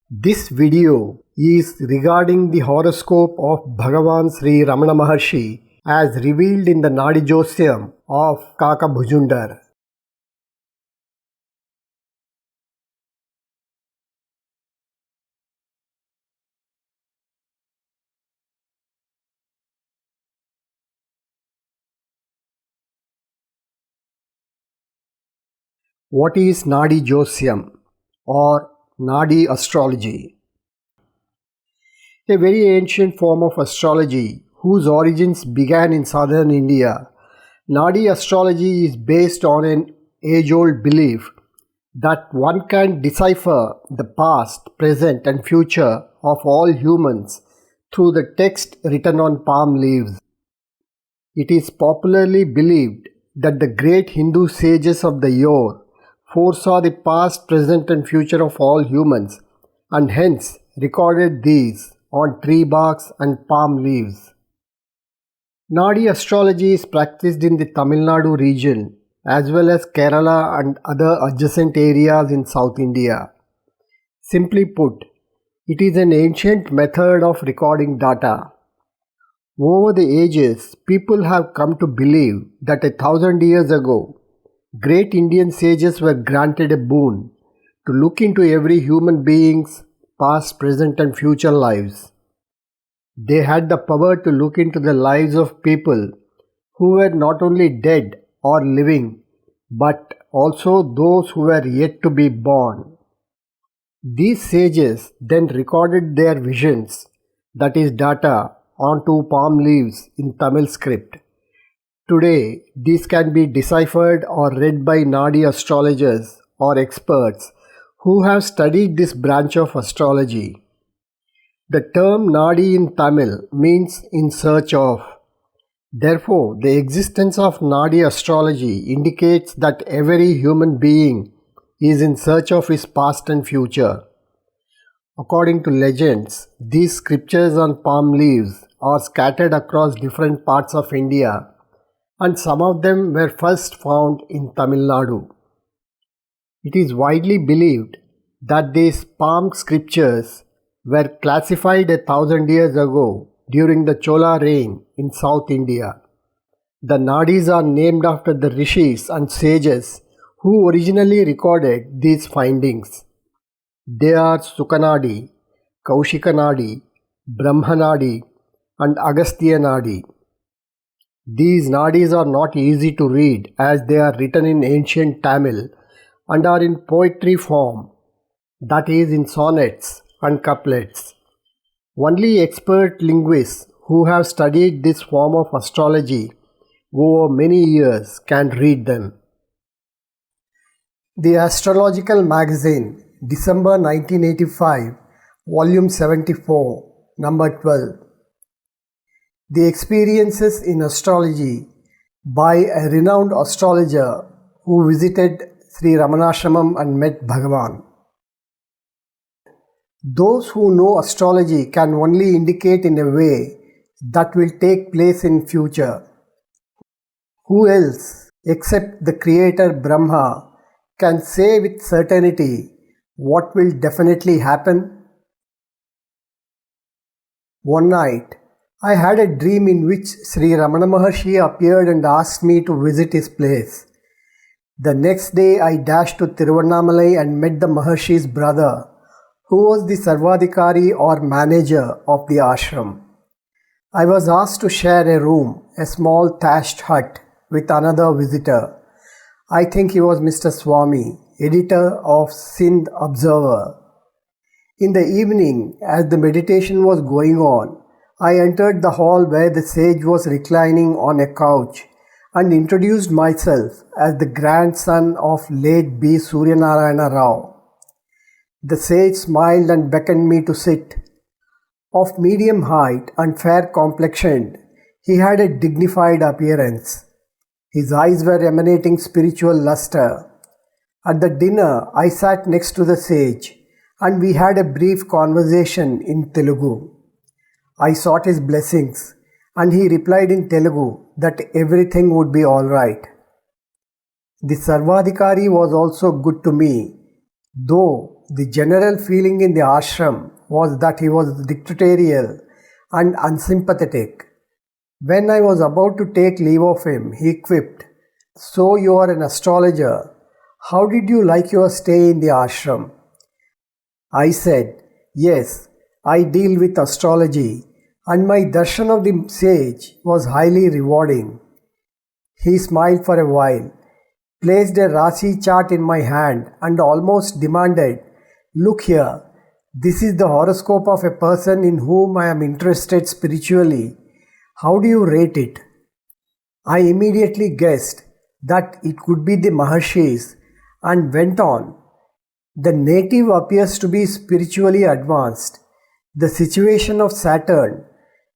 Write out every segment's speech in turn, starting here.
This video is regarding the horoscope of Bhagavan Sri Ramana Maharshi as revealed in the Naadi Josyam of Kaka Bhujundar. What is Naadi Josyam or Naadi Astrology? A very ancient form of astrology whose origins began in southern India. Naadi astrology is based on an age-old belief that one can decipher the past, present and future of all humans through the text written on palm leaves. It is popularly believed that the great Hindu sages of the yore foresaw the past, present and future of all humans and hence recorded these on tree barks and palm leaves. Naadi astrology is practiced in the Tamil Nadu region as well as Kerala and other adjacent areas in South India. Simply put, it is an ancient method of recording data. Over the ages, people have come to believe that 1,000 years ago, great Indian sages were granted a boon to look into every human being's past, present and future lives. They had the power to look into the lives of people who were not only dead or living, but also those who were yet to be born. These sages then recorded their visions, that is data, onto palm leaves in Tamil script. Today, these can be deciphered or read by Naadi astrologers or experts who have studied this branch of astrology. The term Naadi in Tamil means in search of. Therefore, the existence of Naadi astrology indicates that every human being is in search of his past and future. According to legends, these scriptures on palm leaves are scattered across different parts of India, and some of them were first found in Tamil Nadu. It is widely believed that these palm scriptures were classified 1,000 years ago during the Chola reign in South India. The Nadis are named after the rishis and sages who originally recorded these findings. They are Sukanadi, Kaushikanadi, Brahmanadi and Agastya Nadi. These Nadis are not easy to read as they are written in ancient Tamil and are in poetry form, that is in sonnets and couplets. Only expert linguists who have studied this form of astrology over many years can read them. The Astrological Magazine, December 1985, Volume 74, Number 12. The Experiences in Astrology by a renowned astrologer who visited Sri Ramana Ashram and met Bhagavan. Those who know astrology can only indicate in a way that will take place in future. Who else, except the Creator Brahma, can say with certainty what will definitely happen? One night, I had a dream in which Sri Ramana Maharshi appeared and asked me to visit his place. The next day, I dashed to Tiruvannamalai and met the Maharshi's brother, who was the Sarvadhikari or manager of the ashram. I was asked to share a room, a small thatched hut, with another visitor. I think he was Mr. Swami, editor of Sindh Observer. In the evening, as the meditation was going on, I entered the hall where the sage was reclining on a couch and introduced myself as the grandson of late B. Suryanarayana Rao. The sage smiled and beckoned me to sit. Of medium height and fair complexioned, he had a dignified appearance. His eyes were emanating spiritual luster. At the dinner, I sat next to the sage and we had a brief conversation in Telugu. I sought his blessings and he replied in Telugu that everything would be all right. The Sarvadhikari was also good to me. though the general feeling in the ashram was that he was dictatorial and unsympathetic. When I was about to take leave of him, he quipped, "So you are an astrologer. How did you like your stay in the ashram?" I said, "Yes, I deal with astrology, and my darshan of the sage was highly rewarding." He smiled for a while, placed a Raasi chart in my hand, and almost demanded, "Look here, this is the horoscope of a person in whom I am interested spiritually. How do you rate it?" I immediately guessed that it could be the Maharshis and went on. "The native appears to be spiritually advanced. The situation of Saturn,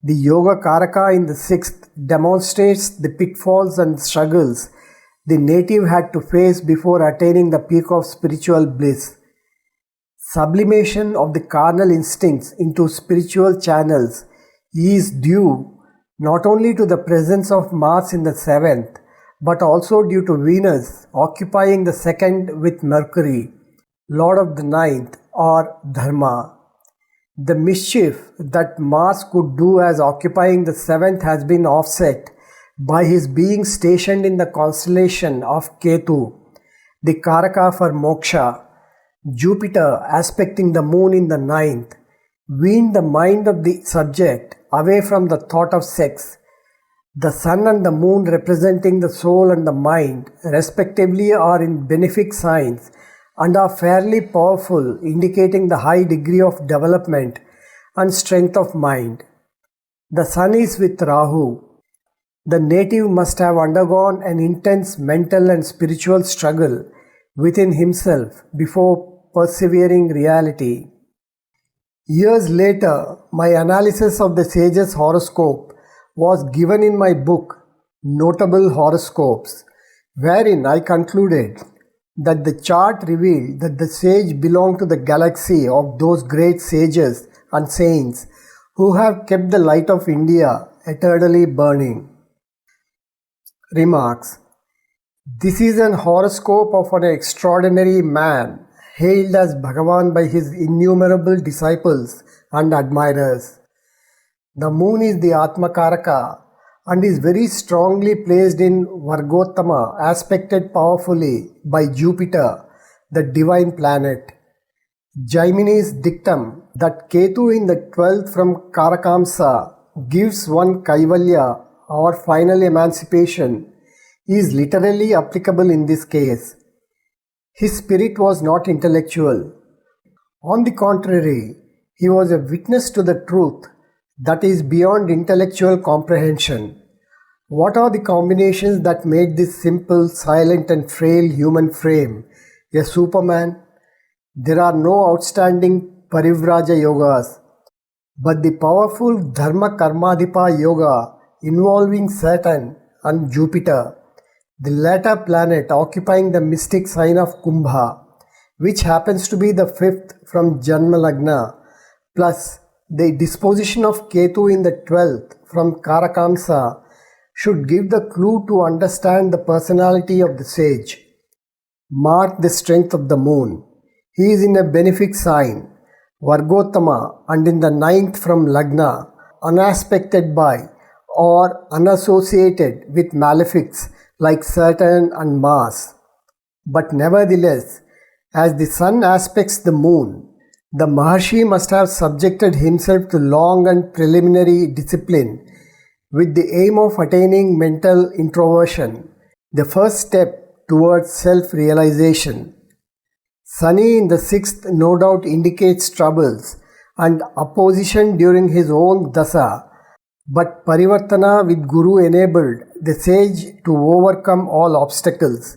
the Yoga Karaka in the sixth, demonstrates the pitfalls and struggles the native had to face before attaining the peak of spiritual bliss. Sublimation of the carnal instincts into spiritual channels is due not only to the presence of Mars in the seventh, but also due to Venus occupying the second with Mercury, Lord of the ninth, or Dharma. The mischief that Mars could do as occupying the seventh has been offset by his being stationed in the constellation of Ketu, the Karaka for moksha. Jupiter aspecting the moon in the ninth weaned the mind of the subject away from the thought of sex. The sun and the moon, representing the soul and the mind, respectively, are in benefic signs and are fairly powerful, indicating the high degree of development and strength of mind. The sun is with Rahu. The native must have undergone an intense mental and spiritual struggle within himself before persevering reality. Years later, my analysis of the sage's horoscope was given in my book, Notable Horoscopes, wherein I concluded that the chart revealed that the sage belonged to the galaxy of those great sages and saints who have kept the light of India eternally burning. Remarks. This is an horoscope of an extraordinary man, hailed as Bhagavan by his innumerable disciples and admirers. The moon is the Atmakaraka and is very strongly placed in Vargottama, aspected powerfully by Jupiter, the divine planet. Jaimini's dictum that Ketu in the 12th from Karakamsa gives one Kaivalya or final emancipation is literally applicable in this case. His spirit was not intellectual. On the contrary, he was a witness to the truth that is beyond intellectual comprehension. What are the combinations that made this simple, silent and frail human frame a superman? There are no outstanding Parivraja yogas, but the powerful Dharma Karmadhipa yoga involving Saturn and Jupiter, the latter planet occupying the mystic sign of Kumbha, which happens to be the fifth from Janma Lagna, plus the disposition of Ketu in the 12th from Karakamsa should give the clue to understand the personality of the sage. Mark the strength of the moon. He is in a benefic sign, Vargottama, and in the 9th from Lagna, unaspected by or unassociated with malefics like Saturn and Mars. But nevertheless, as the sun aspects the moon, the Maharshi must have subjected himself to long and preliminary discipline with the aim of attaining mental introversion, the first step towards self-realization. Sunny in the 6th no doubt indicates troubles and opposition during his own dasa, but Parivartana with Guru enabled the sage to overcome all obstacles.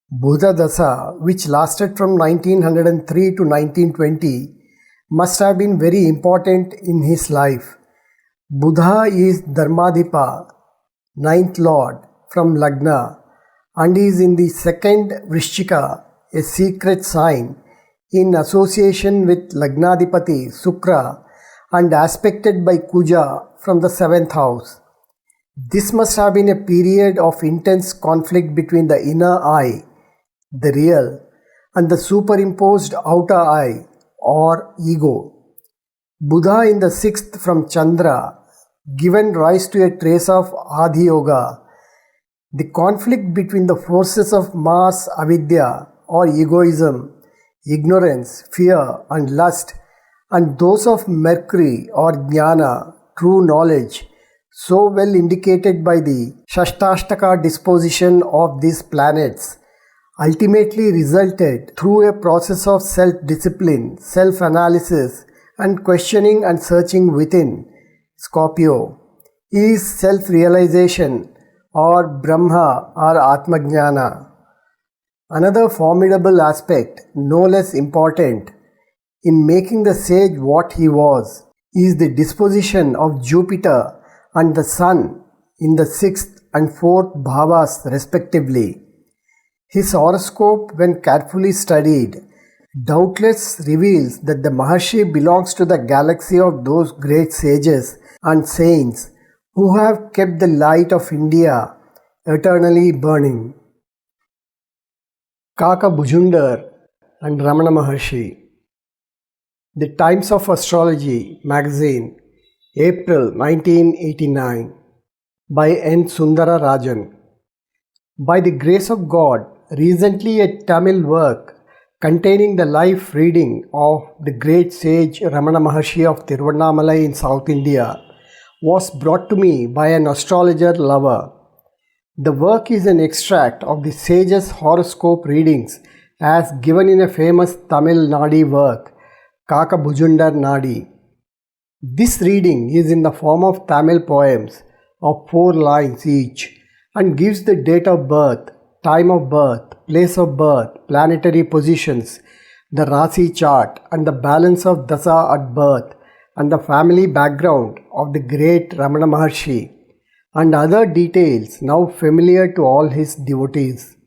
Buddha Dasa, which lasted from 1903 to 1920, must have been very important in his life. Buddha is Dharmadhipa, 9th Lord, from Lagna, and is in the 2nd Vrishchika, a secret sign, in association with Lagnadhipati, Sukra, and aspected by Kuja from the 7th house. This must have been a period of intense conflict between the inner I, the real, and the superimposed outer eye or ego. Buddha in the sixth from Chandra, given rise to a trace of Adi Yoga. The conflict between the forces of mass avidya or egoism, ignorance, fear and lust, and those of Mercury or jnana, true knowledge, so well indicated by the Shashtashtaka disposition of these planets, ultimately resulted through a process of self-discipline, self-analysis and questioning and searching within. Scorpio is self-realization or Brahma or Atmajnana. Another formidable aspect, no less important, in making the sage what he was, is the disposition of Jupiter and the Sun in the sixth and fourth bhavas respectively. His horoscope, when carefully studied, doubtless reveals that the Maharshi belongs to the galaxy of those great sages and saints who have kept the light of India eternally burning. Kaka Bhujundar and Ramana Maharshi. The Times of Astrology Magazine, April 1989, by N. Sundara Rajan. By the grace of God, recently a Tamil work containing the life reading of the great sage Ramana Maharshi of Tiruvannamalai in South India was brought to me by an astrologer lover. The work is an extract of the sage's horoscope readings as given in a famous Tamil Naadi work, Kaka Bhujundar Naadi. This reading is in the form of Tamil poems of 4 lines each and gives the date of birth, time of birth, place of birth, planetary positions, the Raasi chart and the balance of dasa at birth and the family background of the great Ramana Maharshi and other details now familiar to all his devotees.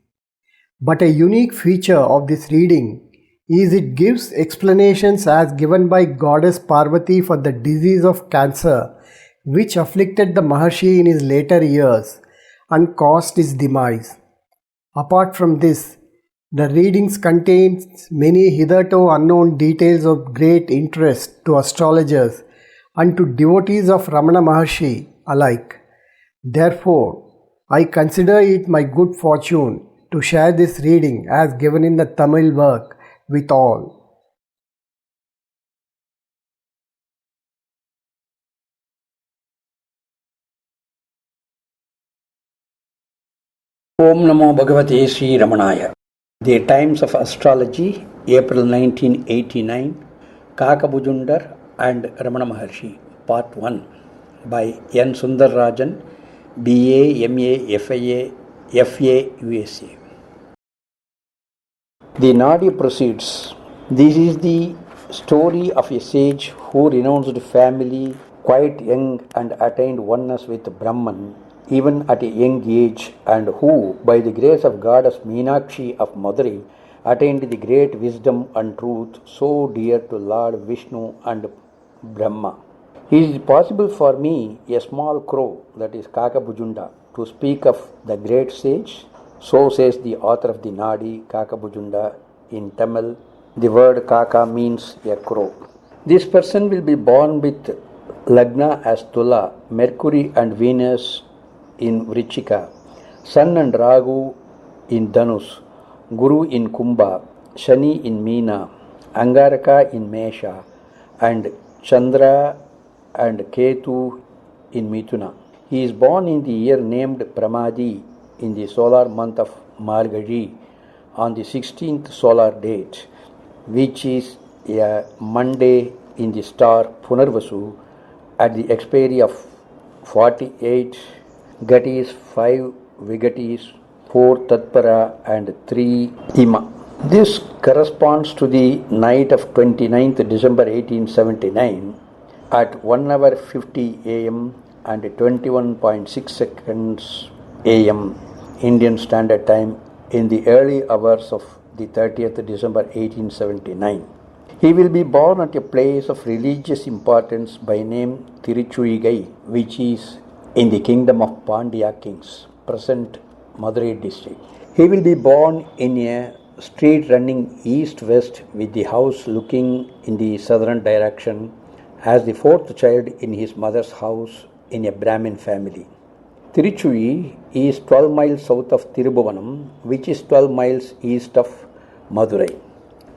But a unique feature of this reading is it gives explanations as given by Goddess Parvati for the disease of cancer which afflicted the Maharshi in his later years and caused his demise. Apart from this, the readings contains many hitherto unknown details of great interest to astrologers and to devotees of Ramana Maharshi alike. Therefore, I consider it my good fortune to share this reading as given in the Tamil work with all. Om Namo Bhagavate Sri Ramanaya. The Times of Astrology, April 1989, Kaka Bhujundar and Ramana Maharshi, Part 1, by N. Sundar Rajan, BA, MA, FIA, FA, USA. The Naadi proceeds. This is the story of a sage who renounced family quite young and attained oneness with Brahman even at a young age, and who, by the grace of goddess Meenakshi of Madurai, attained the great wisdom and truth so dear to Lord Vishnu and Brahma. Is it possible for me, a small crow, that is Kaka Bhujundar, to speak of the great sage? So says the author of the Naadi, Kaka Bhujundar, in Tamil. The word Kaka means a crow. This person will be born with Lagna as Tula, Mercury and Venus in Vrichika, Sun and Rahu in Dhanus, Guru in Kumbha, Shani in Meena, Angaraka in Mesha, and Chandra and Ketu in Mithuna. He is born in the year named Pramadi in the solar month of Margazhi on the 16th solar date, which is a Monday in the star Punarvasu at the expiry of 48 Gatis, 5 Vigatis, 4 Tatpara and 3 Ima. This corresponds to the night of 29th December 1879 at 1 hour 50 am and 21.6 seconds am Indian Standard Time in the early hours of the 30th December 1879. He will be born at a place of religious importance by name Tiruchuigai, which is in the kingdom of Pandya kings, present Madurai district. He will be born in a street running east-west with the house looking in the southern direction, as the fourth child in his mother's house in a Brahmin family. Tiruchui is 12 miles south of Tirubhuvanam, which is 12 miles east of Madurai.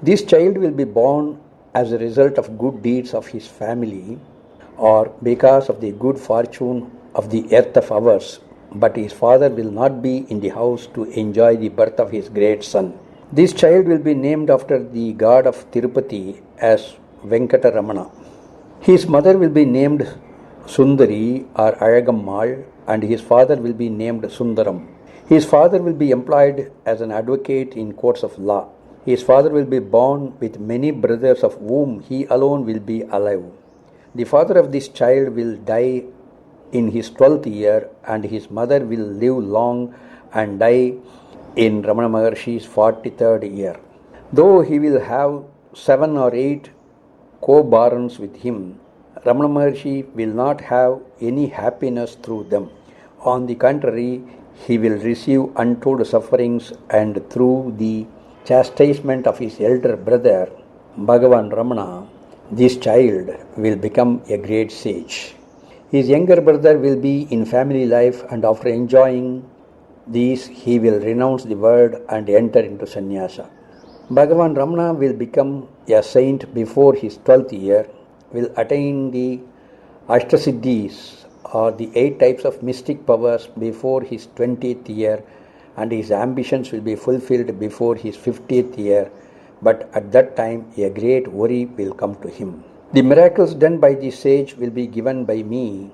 This child will be born as a result of good deeds of his family or because of the good fortune of the earth of ours, but his father will not be in the house to enjoy the birth of his great son. This child will be named after the god of Tirupati as Venkata Ramana. His mother will be named Sundari or Ayagammal, and his father will be named Sundaram. His father will be employed as an advocate in courts of law. His father will be born with many brothers of whom he alone will be alive. The father of this child will die in his 12th year, and his mother will live long and die in Ramana Maharshi's 43rd year. Though he will have 7 or 8 co-borns with him, Ramana Maharshi will not have any happiness through them. On the contrary, he will receive untold sufferings, and through the chastisement of his elder brother, Bhagavan Ramana, this child will become a great sage. His younger brother will be in family life, and after enjoying these, he will renounce the world and enter into sannyasa. Bhagavan Ramana will become a saint before his 12th year, will attain the Ashtasiddhis or the 8 types of mystic powers before his 20th year, and his ambitions will be fulfilled before his 50th year, but at that time a great worry will come to him. The miracles done by the sage will be given by me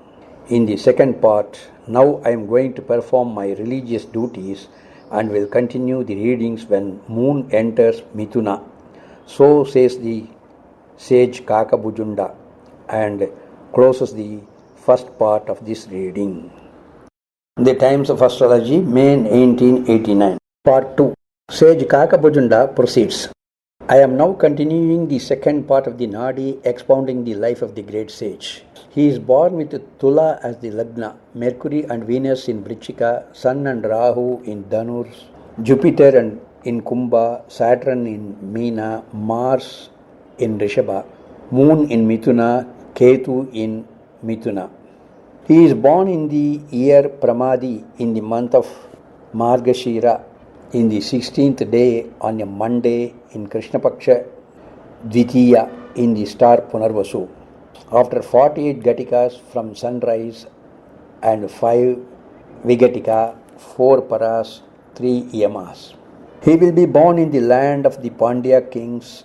in the second part. Now I am going to perform my religious duties and will continue the readings when moon enters Mithuna. So says the sage Kaka Bhujundar, and closes the first part of this reading. The Times of Astrology, May 1989. Part 2. Sage Kaka Bhujundar proceeds. I am now continuing the second part of the Naadi, expounding the life of the great sage. He is born with Tula as the Lagna, Mercury and Venus in Vrichika, Sun and Rahu in Dhanurs, Jupiter and in Kumbha, Saturn in Meena, Mars in Rishabha, Moon in Mithuna, Ketu in Mithuna. He is born in the year Pramadi in the month of Margashira in the 16th day on a Monday in Krishnapaksha Dvitiya in the star Punarvasu. After 48 Gatikas from sunrise and 5 Vigatika, 4 Paras, 3 Yamas. He will be born in the land of the Pandya kings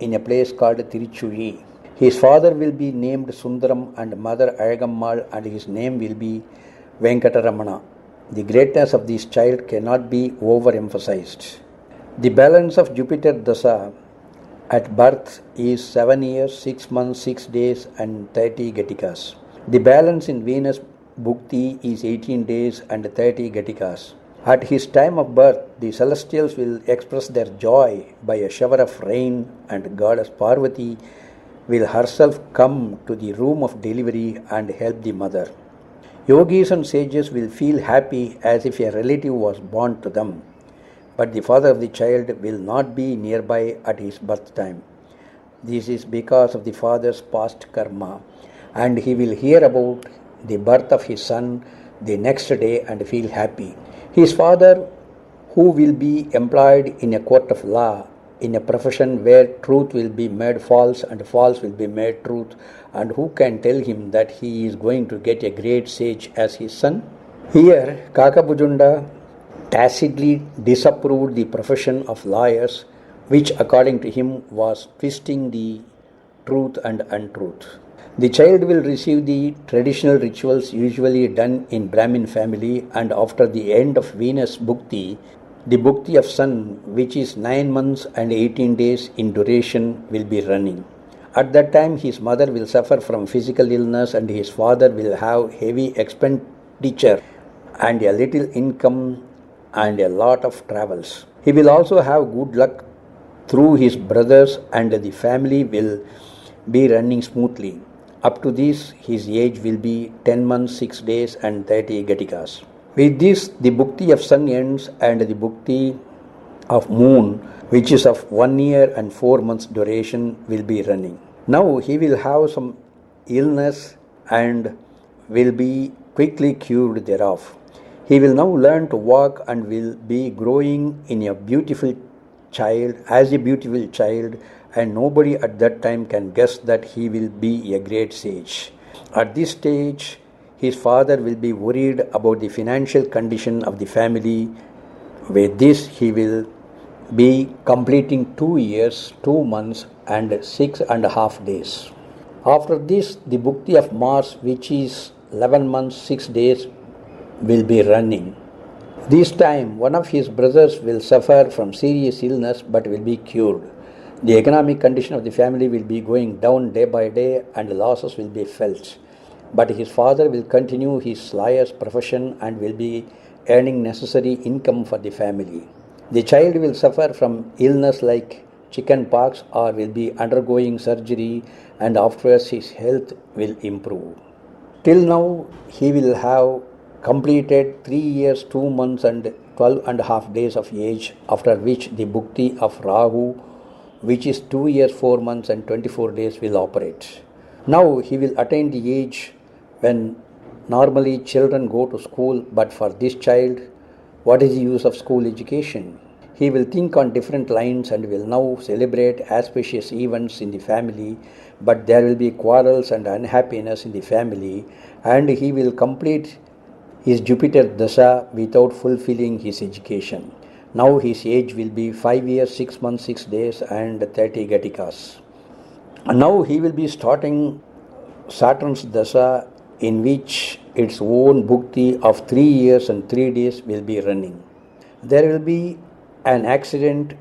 in a place called Tiruchui. His father will be named Sundaram and mother Ayagammal, and his name will be Venkataramana. The greatness of this child cannot be overemphasized. The balance of Jupiter Dasa at birth is 7 years, 6 months, 6 days and 30 Gatikas. The balance in Venus Bhukti is 18 days and 30 Gatikas. At his time of birth, the celestials will express their joy by a shower of rain, and goddess Parvati will herself come to the room of delivery and help the mother. Yogis and sages will feel happy as if a relative was born to them, but the father of the child will not be nearby at his birth time. This is because of the father's past karma, and he will hear about the birth of his son the next day and feel happy. His father, who will be employed in a court of law, in a profession where truth will be made false and false will be made truth, and who can tell him that he is going to get a great sage as his son? Here, Kaka Bhujundar tacitly disapproved the profession of lawyers, which according to him was twisting the truth and untruth. The child will receive the traditional rituals usually done in Brahmin family, and after the end of Venus Bhukti, the Bhukti of Sun, which is 9 months and 18 days in duration, will be running. At that time, his mother will suffer from physical illness, and his father will have heavy expenditure and a little income and a lot of travels. He will also have good luck through his brothers, and the family will be running smoothly. Up to this, his age will be 10 months, 6 days and 30 Gatikas. With this, the Bhukti of Sun ends, and the Bhukti of moon, which is of 1 year and 4 months duration, will be running. Now he will have some illness and will be quickly cured thereof. He will now learn to walk and will be growing in a beautiful child, as a beautiful child, and nobody at that time can guess that he will be a great sage. At this stage, his father will be worried about the financial condition of the family. With this, he will be completing 2 years, 2 months, and 6.5 days. After this, the Bhukti of Mars, which is 11 months, 6 days, will be running. This time, one of his brothers will suffer from serious illness but will be cured. The economic condition of the family will be going down day by day and losses will be felt. But his father will continue his lawyer's profession and will be earning necessary income for the family. The child will suffer from illness like chicken pox or will be undergoing surgery, and afterwards his health will improve. Till now, he will have completed 3 years, 2 months, and 12.5 days of age, after which the Bhukti of Rahu, which is 2 years, 4 months, and 24 days, will operate. Now he will attain the age when normally children go to school, but for this child, what is the use of school education? He will think on different lines and will now celebrate auspicious events in the family, but there will be quarrels and unhappiness in the family, and he will complete his Jupiter Dasha without fulfilling his education. Now his age will be 5 years, 6 months, 6 days, and 30 Gatikas. And now he will be starting Saturn's Dasha, in which its own Bhukti of 3 years and 3 days will be running. There will be an accident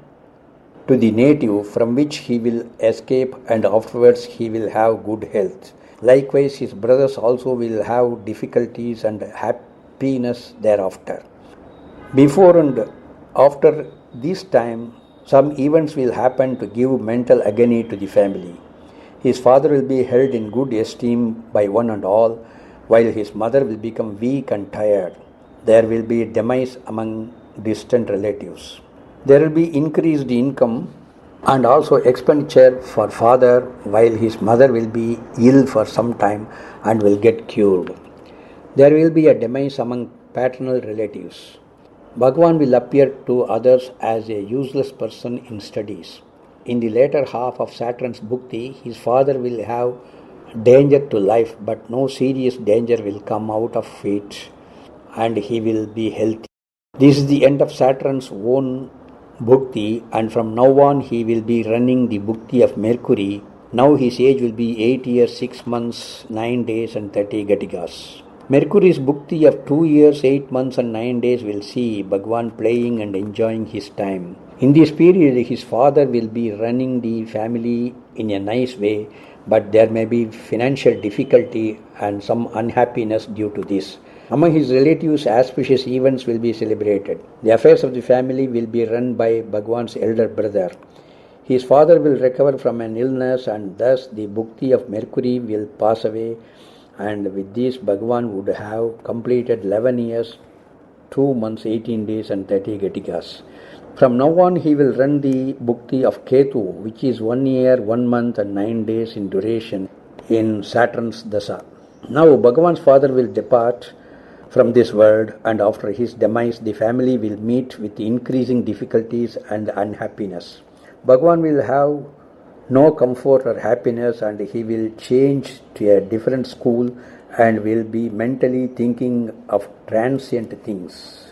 to the native from which he will escape, and afterwards he will have good health. Likewise, his brothers also will have difficulties and happiness thereafter. Before and after this time, some events will happen to give mental agony to the family. His father will be held in good esteem by one and all, while his mother will become weak and tired. There will be demise among distant relatives. There will be increased income and also expenditure for father, while his mother will be ill for some time and will get cured. There will be a demise among paternal relatives. Bhagavan will appear to others as a useless person in studies. In the later half of Saturn's Bhukti, his father will have danger to life, but no serious danger will come out of it, and he will be healthy. This is the end of Saturn's own Bhukti, and from now on he will be running the Bhukti of Mercury. Now his age will be 8 years, 6 months, 9 days, and 30 Gatikas. Mercury's Bhukti of 2 years, 8 months, and 9 days will see Bhagavan playing and enjoying his time. In this period, his father will be running the family in a nice way, but there may be financial difficulty and some unhappiness due to this. Among his relatives, auspicious events will be celebrated. The affairs of the family will be run by Bhagavan's elder brother. His father will recover from an illness, and thus the Bhukti of Mercury will pass away, and with this Bhagavan would have completed 11 years, 2 months, 18 days, and 30 Gatikas. From now on he will run the Bhukti of Ketu, which is 1 year, 1 month, and 9 days in duration in Saturn's Dasa. Now Bhagavan's father will depart from this world, and after his demise the family will meet with increasing difficulties and unhappiness. Bhagavan will have no comfort or happiness, and he will change to a different school and will be mentally thinking of transient things.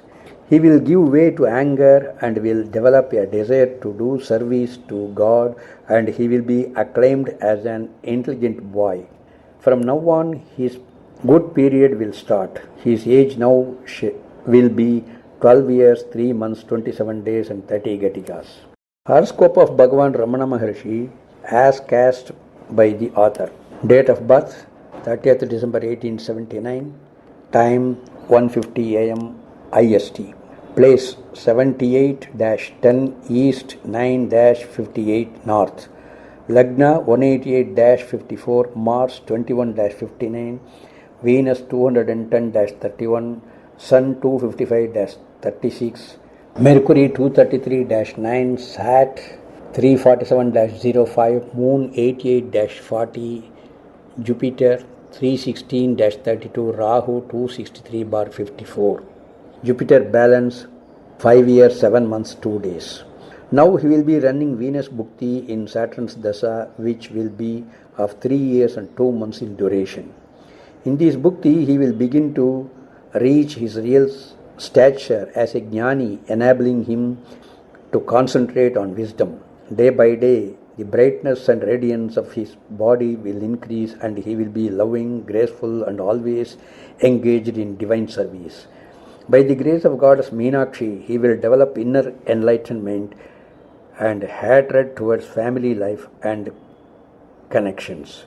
He will give way to anger and will develop a desire to do service to God, and he will be acclaimed as an intelligent boy. From now on his good period will start. His age now will be 12 years, 3 months, 27 days, and 30 Gatikas. Horoscope of Bhagavan Ramana Maharshi as cast by the author. Date of birth 30th December 1879. Time 1:50 am IST. Place 78-10 East 9-58 North. Lagna 188-54 Mars 21-59 Venus 210-31 Sun 255-36 Mercury 233-9, Sat 347-05, Moon 88-40, Jupiter 316-32, Rahu 263/54. Jupiter balance 5 years, 7 months, 2 days. Now he will be running Venus Bhukti in Saturn's Dasa, which will be of 3 years and 2 months in duration. In this Bhukti, he will begin to reach his real stature as a Jnani, enabling him to concentrate on wisdom. Day by day, the brightness and radiance of his body will increase, and he will be loving, graceful, and always engaged in divine service. By the grace of Goddess Meenakshi, he will develop inner enlightenment and hatred towards family life and connections.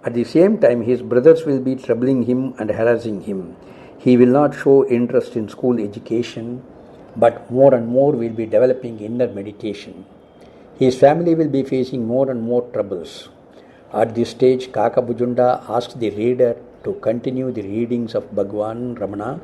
At the same time, his brothers will be troubling him and harassing him. He will not show interest in school education, but more and more will be developing inner meditation. His family will be facing more and more troubles. At this stage, Kaka Bhujundar asks the reader to continue the readings of Bhagavan Ramana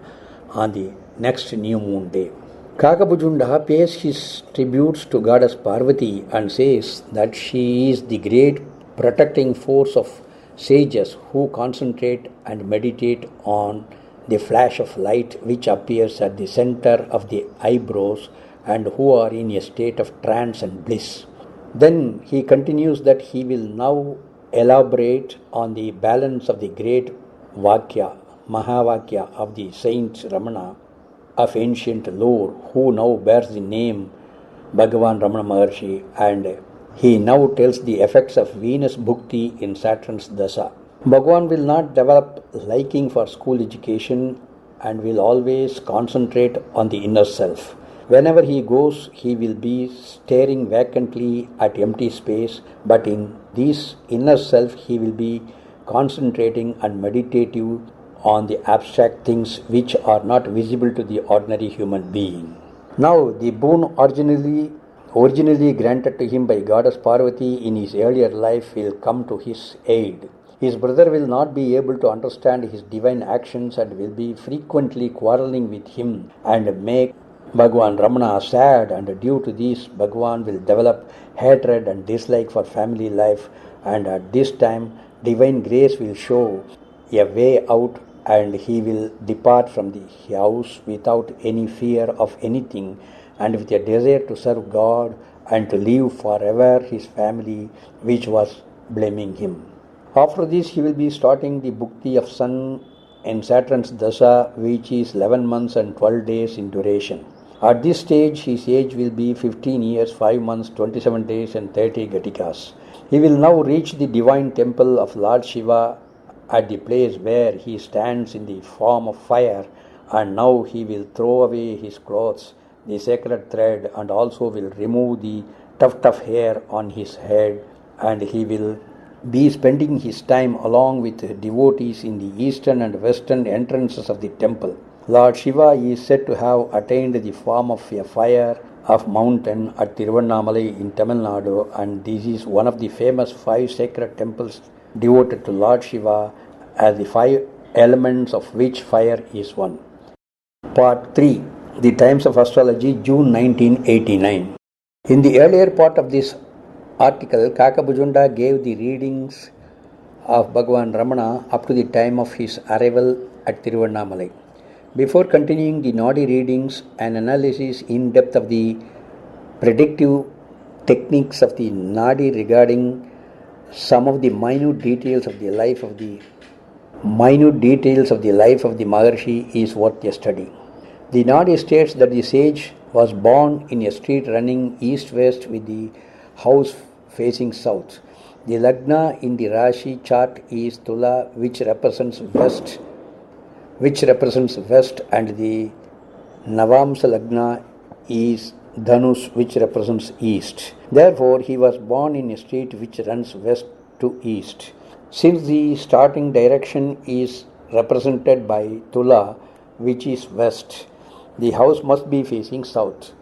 on the next new moon day. Kaka Bhujundar pays his tributes to Goddess Parvati and says that she is the great protecting force of sages who concentrate and meditate on the flash of light which appears at the center of the eyebrows and who are in a state of trance and bliss. Then he continues that he will now elaborate on the balance of the great Vakya, Mahavakya of the Saint Ramana of ancient lore, who now bears the name Bhagavan Ramana Maharshi, and he now tells the effects of Venus Bhukti in Saturn's Dasa. Bhagavan will not develop liking for school education and will always concentrate on the inner self. Whenever he goes, he will be staring vacantly at empty space, but in this inner self, he will be concentrating and meditative on the abstract things which are not visible to the ordinary human being. Now, the boon originally granted to him by Goddess Parvati in his earlier life will come to his aid. His brother will not be able to understand his divine actions and will be frequently quarreling with him and make Bhagavan Ramana sad, and due to this, Bhagavan will develop hatred and dislike for family life, and at this time, divine grace will show a way out and he will depart from the house without any fear of anything and with a desire to serve God and to leave forever his family which was blaming him. After this, he will be starting the Bhukti of Sun in Saturn's Dasa, which is 11 months and 12 days in duration. At this stage, his age will be 15 years, 5 months, 27 days and 30 Gatikas. He will now reach the divine temple of Lord Shiva at the place where he stands in the form of fire, and now he will throw away his clothes, the sacred thread, and also will remove the tuft of hair on his head, and he will be spending his time along with devotees in the eastern and western entrances of the temple. Lord Shiva is said to have attained the form of a fire of mountain at Tiruvannamalai in Tamil Nadu, and this is one of the famous 5 sacred temples devoted to Lord Shiva, as the 5 elements of which fire is one. Part 3. The Times of Astrology, June 1989. In the earlier part of this article, Kaka Bhujundar gave the readings of Bhagavan Ramana up to the time of his arrival at Tiruvannamalai. Before continuing the Naadi readings, an analysis in depth of the predictive techniques of the Naadi regarding some of the minute details of the life of the Maharshi is worth a study. The Naadi states that the sage was born in a street running east-west with the house facing south. The Lagna in the Raasi chart is Tula, which represents west, and the Navamsa Lagna is Dhanus, which represents east. Therefore, he was born in a street which runs west to east. Since the starting direction is represented by Tula, which is west, the house must be facing south.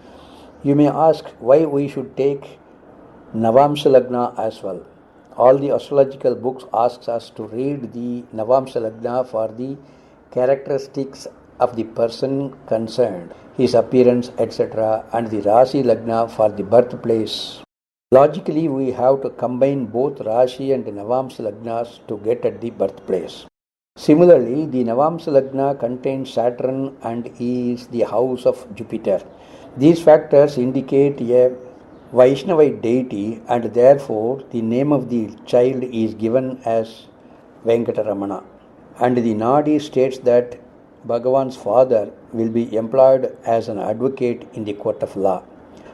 You may ask why we should take Navamsa Lagna as well. All the astrological books asks us to read the Navamsa Lagna for the characteristics of the person concerned, his appearance, etc., and the Raasi Lagna for the birthplace. Logically, we have to combine both Rashi and Navamsa Lagnas to get at the birthplace. Similarly, the Navamsa Lagna contains Saturn and is the house of Jupiter. These factors indicate a Vaishnavite deity, and therefore the name of the child is given as Venkataramana. And the Naadi states that Bhagavan's father will be employed as an advocate in the court of law.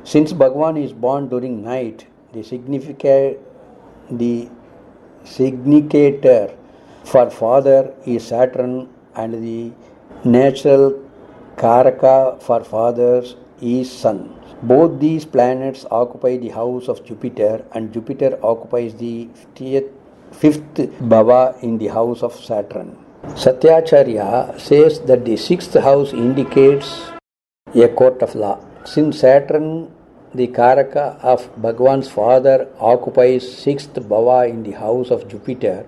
Since Bhagavan is born during night, the significator for father is Saturn, and the natural Karaka for fathers is Sun. Both these planets occupy the house of Jupiter, and Jupiter occupies the fifth bhava in the house of Saturn. Satyacharya says that the sixth house indicates a court of law. Since Saturn, the Karaka of Bhagavan's father, occupies sixth bhava in the house of Jupiter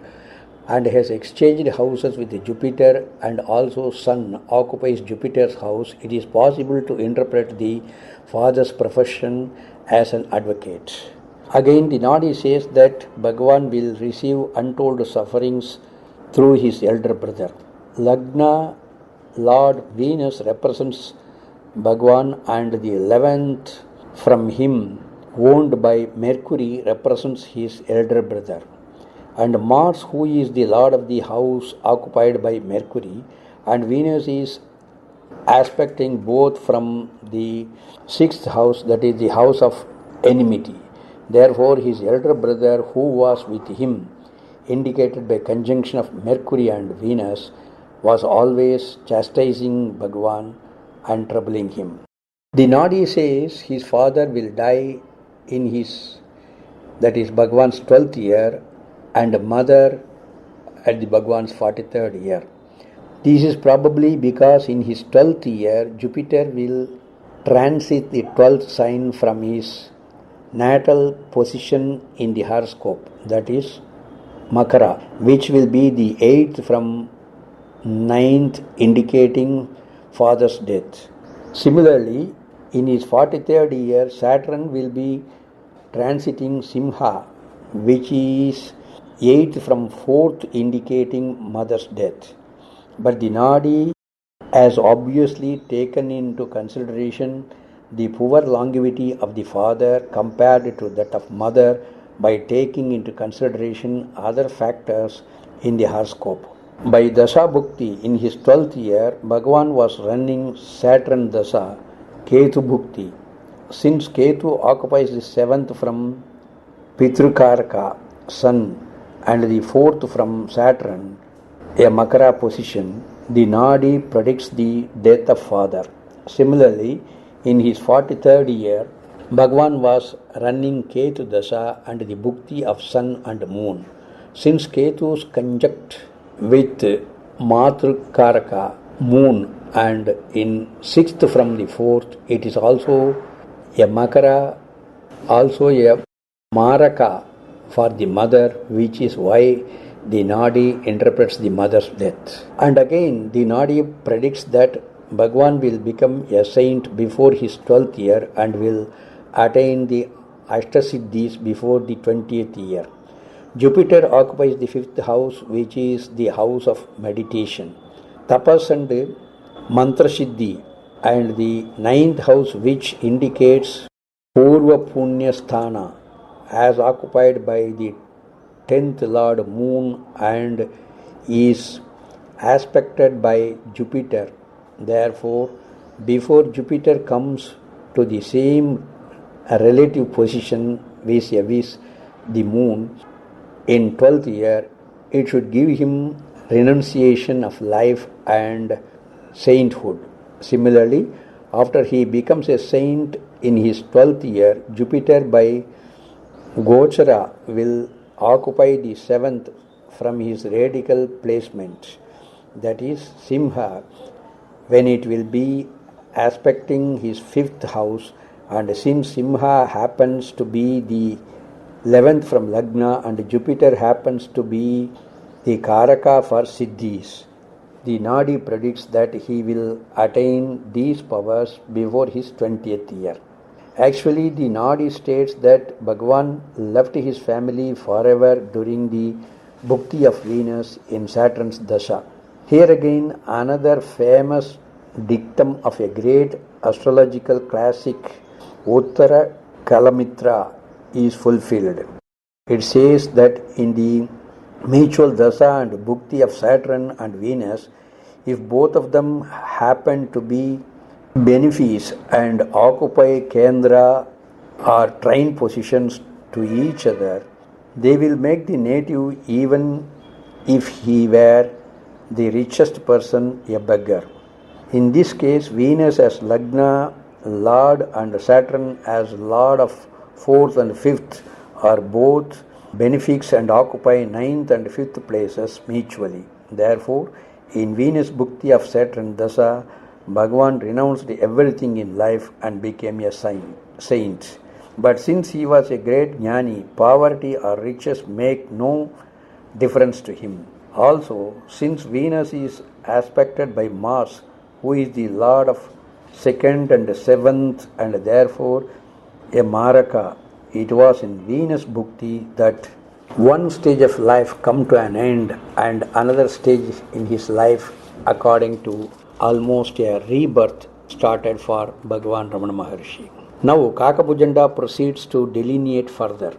and has exchanged houses with Jupiter, and also Sun occupies Jupiter's house, it is possible to interpret the father's profession as an advocate. Again, the Naadi says that Bhagavan will receive untold sufferings through his elder brother. Lagna Lord Venus represents Bhagavan, and the 11th from him, owned by Mercury, represents his elder brother. And Mars, who is the lord of the house occupied by Mercury, and Venus is aspecting both from the sixth house, that is the house of enmity. Therefore, his elder brother, who was with him, indicated by conjunction of Mercury and Venus, was always chastising Bhagavan and troubling him. The Naadi says his father will die in his, that is Bhagavan's 12th year, and mother at the Bhagavan's 43rd year. This is probably because in his 12th year, Jupiter will transit the 12th sign from his natal position in the horoscope, that is Makara, which will be the 8th from 9th, indicating father's death. Similarly, in his 43rd year, Saturn will be transiting Simha, which is 8th from 4th, indicating mother's death. But the Naadi has obviously taken into consideration the poor longevity of the father compared to that of mother by taking into consideration other factors in the horoscope. By Dasha Bhukti, in his 12th year, Bhagavan was running Saturn Dasha, Ketu Bhukti. Since Ketu occupies the 7th from Pitrukaraka, Sun, and the 4th from Saturn, a Makara position, the Naadi predicts the death of father. Similarly, in his 43rd year, Bhagavan was running Ketu Dasha and the Bhukti of Sun and Moon. Since Ketu's conjunct with Matrukaraka, Moon, and in 6th from the 4th, it is also a Makara, also a Maraka for the mother, which is why the Naadi interprets the mother's death. And again, the Naadi predicts that Bhagavan will become a saint before his 12th year and will attain the Ashtasiddhis before the 20th year. Jupiter occupies the 5th house, which is the house of meditation, tapas and mantra siddhi, and the 9th house, which indicates Purva Punya Sthana, as occupied by the 10th Lord Moon and is aspected by Jupiter. Therefore, before Jupiter comes to the same relative position vis-a-vis the Moon in 12th year, it should give him renunciation of life and sainthood. Similarly, after he becomes a saint in his 12th year, Jupiter by Gochara will occupy the 7th from his radical placement, that is Simha, when it will be aspecting his 5th house, and since Simha happens to be the 11th from Lagna and Jupiter happens to be the Karaka for Siddhis, The Naadi predicts that he will attain these powers before his 20th year. Actually, the Naadi states that Bhagavan left his family forever during the Bhukti of Venus in Saturn's Dasha. Here again, another famous dictum of a great astrological classic, Uttara Kalamitra, is fulfilled. It says that in the mutual Dasa and Bhukti of Saturn and Venus, if both of them happen to be benefice and occupy Kendra or trine positions to each other, they will make the native, even if he were the richest person, a beggar. In this case, Venus as Lagna Lord and Saturn as Lord of 4th and 5th are both benefics and occupy 9th and 5th places mutually. Therefore, in Venus Bhukti of Saturn Dasa, Bhagavan renounced everything in life and became a saint. But since he was a great jnani, poverty or riches make no difference to him. Also, since Venus is aspected by Mars, who is the lord of 2nd and 7th and therefore a Maraka, it was in Venus Bhukti that one stage of life come to an end and another stage in his life, according to almost a rebirth, started for Bhagavan Ramana Maharshi. Now Kaka Bhujundar proceeds to delineate further.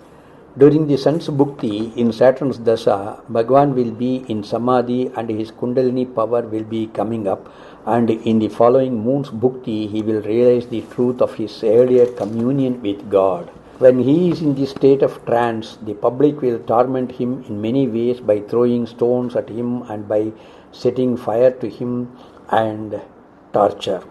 During the sun's Bhukti in Saturn's Dasa, Bhagavan will be in Samadhi and his Kundalini power will be coming up, and in the following moon's Bhukti he will realize the truth of his earlier communion with God. When he is in the state of trance, the public will torment him in many ways by throwing stones at him and by setting fire to him and torture.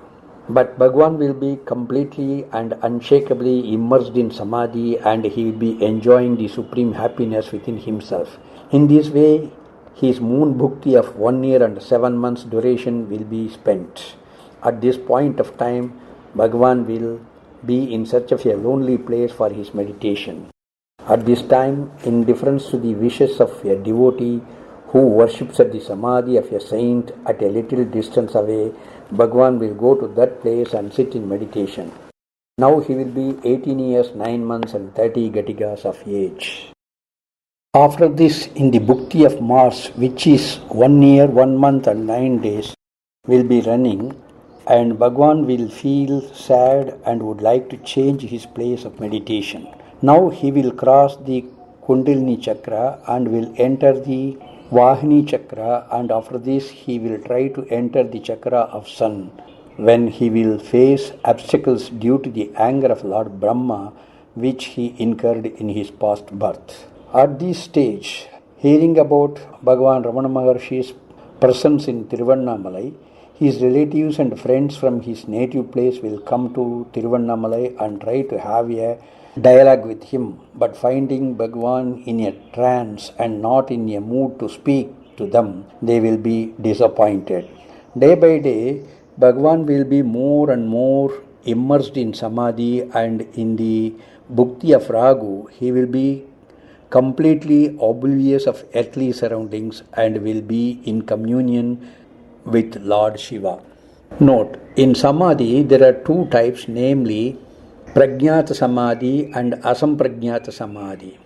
But Bhagavan will be completely and unshakably immersed in Samadhi and he will be enjoying the supreme happiness within himself. In this way, his moon bhukti of 1 year and 7 months duration will be spent. At this point of time, Bhagavan will be in search of a lonely place for his meditation. At this time, in difference to the wishes of a devotee who worships at the Samadhi of a saint at a little distance away, Bhagavan will go to that place and sit in meditation. Now he will be 18 years, 9 months and 30 Gatikas of age. After this, in the Bhukti of Mars, which is 1 year, 1 month and 9 days, will be running, and Bhagavan will feel sad and would like to change his place of meditation. Now he will cross the Kundalini Chakra and will enter the Vahini Chakra, and after this he will try to enter the Chakra of Sun, when he will face obstacles due to the anger of Lord Brahma, which he incurred in his past birth. At this stage, hearing about Bhagavan Ramana Maharshi's presence in Tiruvannamalai, his relatives and friends from his native place will come to Tiruvannamalai and try to have a dialogue with him, but finding Bhagavan in a trance and not in a mood to speak to them, they will be disappointed. Day by day, Bhagavan will be more and more immersed in Samadhi, and in the Bhukti of Ragu, he will be completely oblivious of earthly surroundings and will be in communion with Lord Shiva. Note, in Samadhi there are two types, namely Prajnata Samadhi and Asamprajnata Samadhi.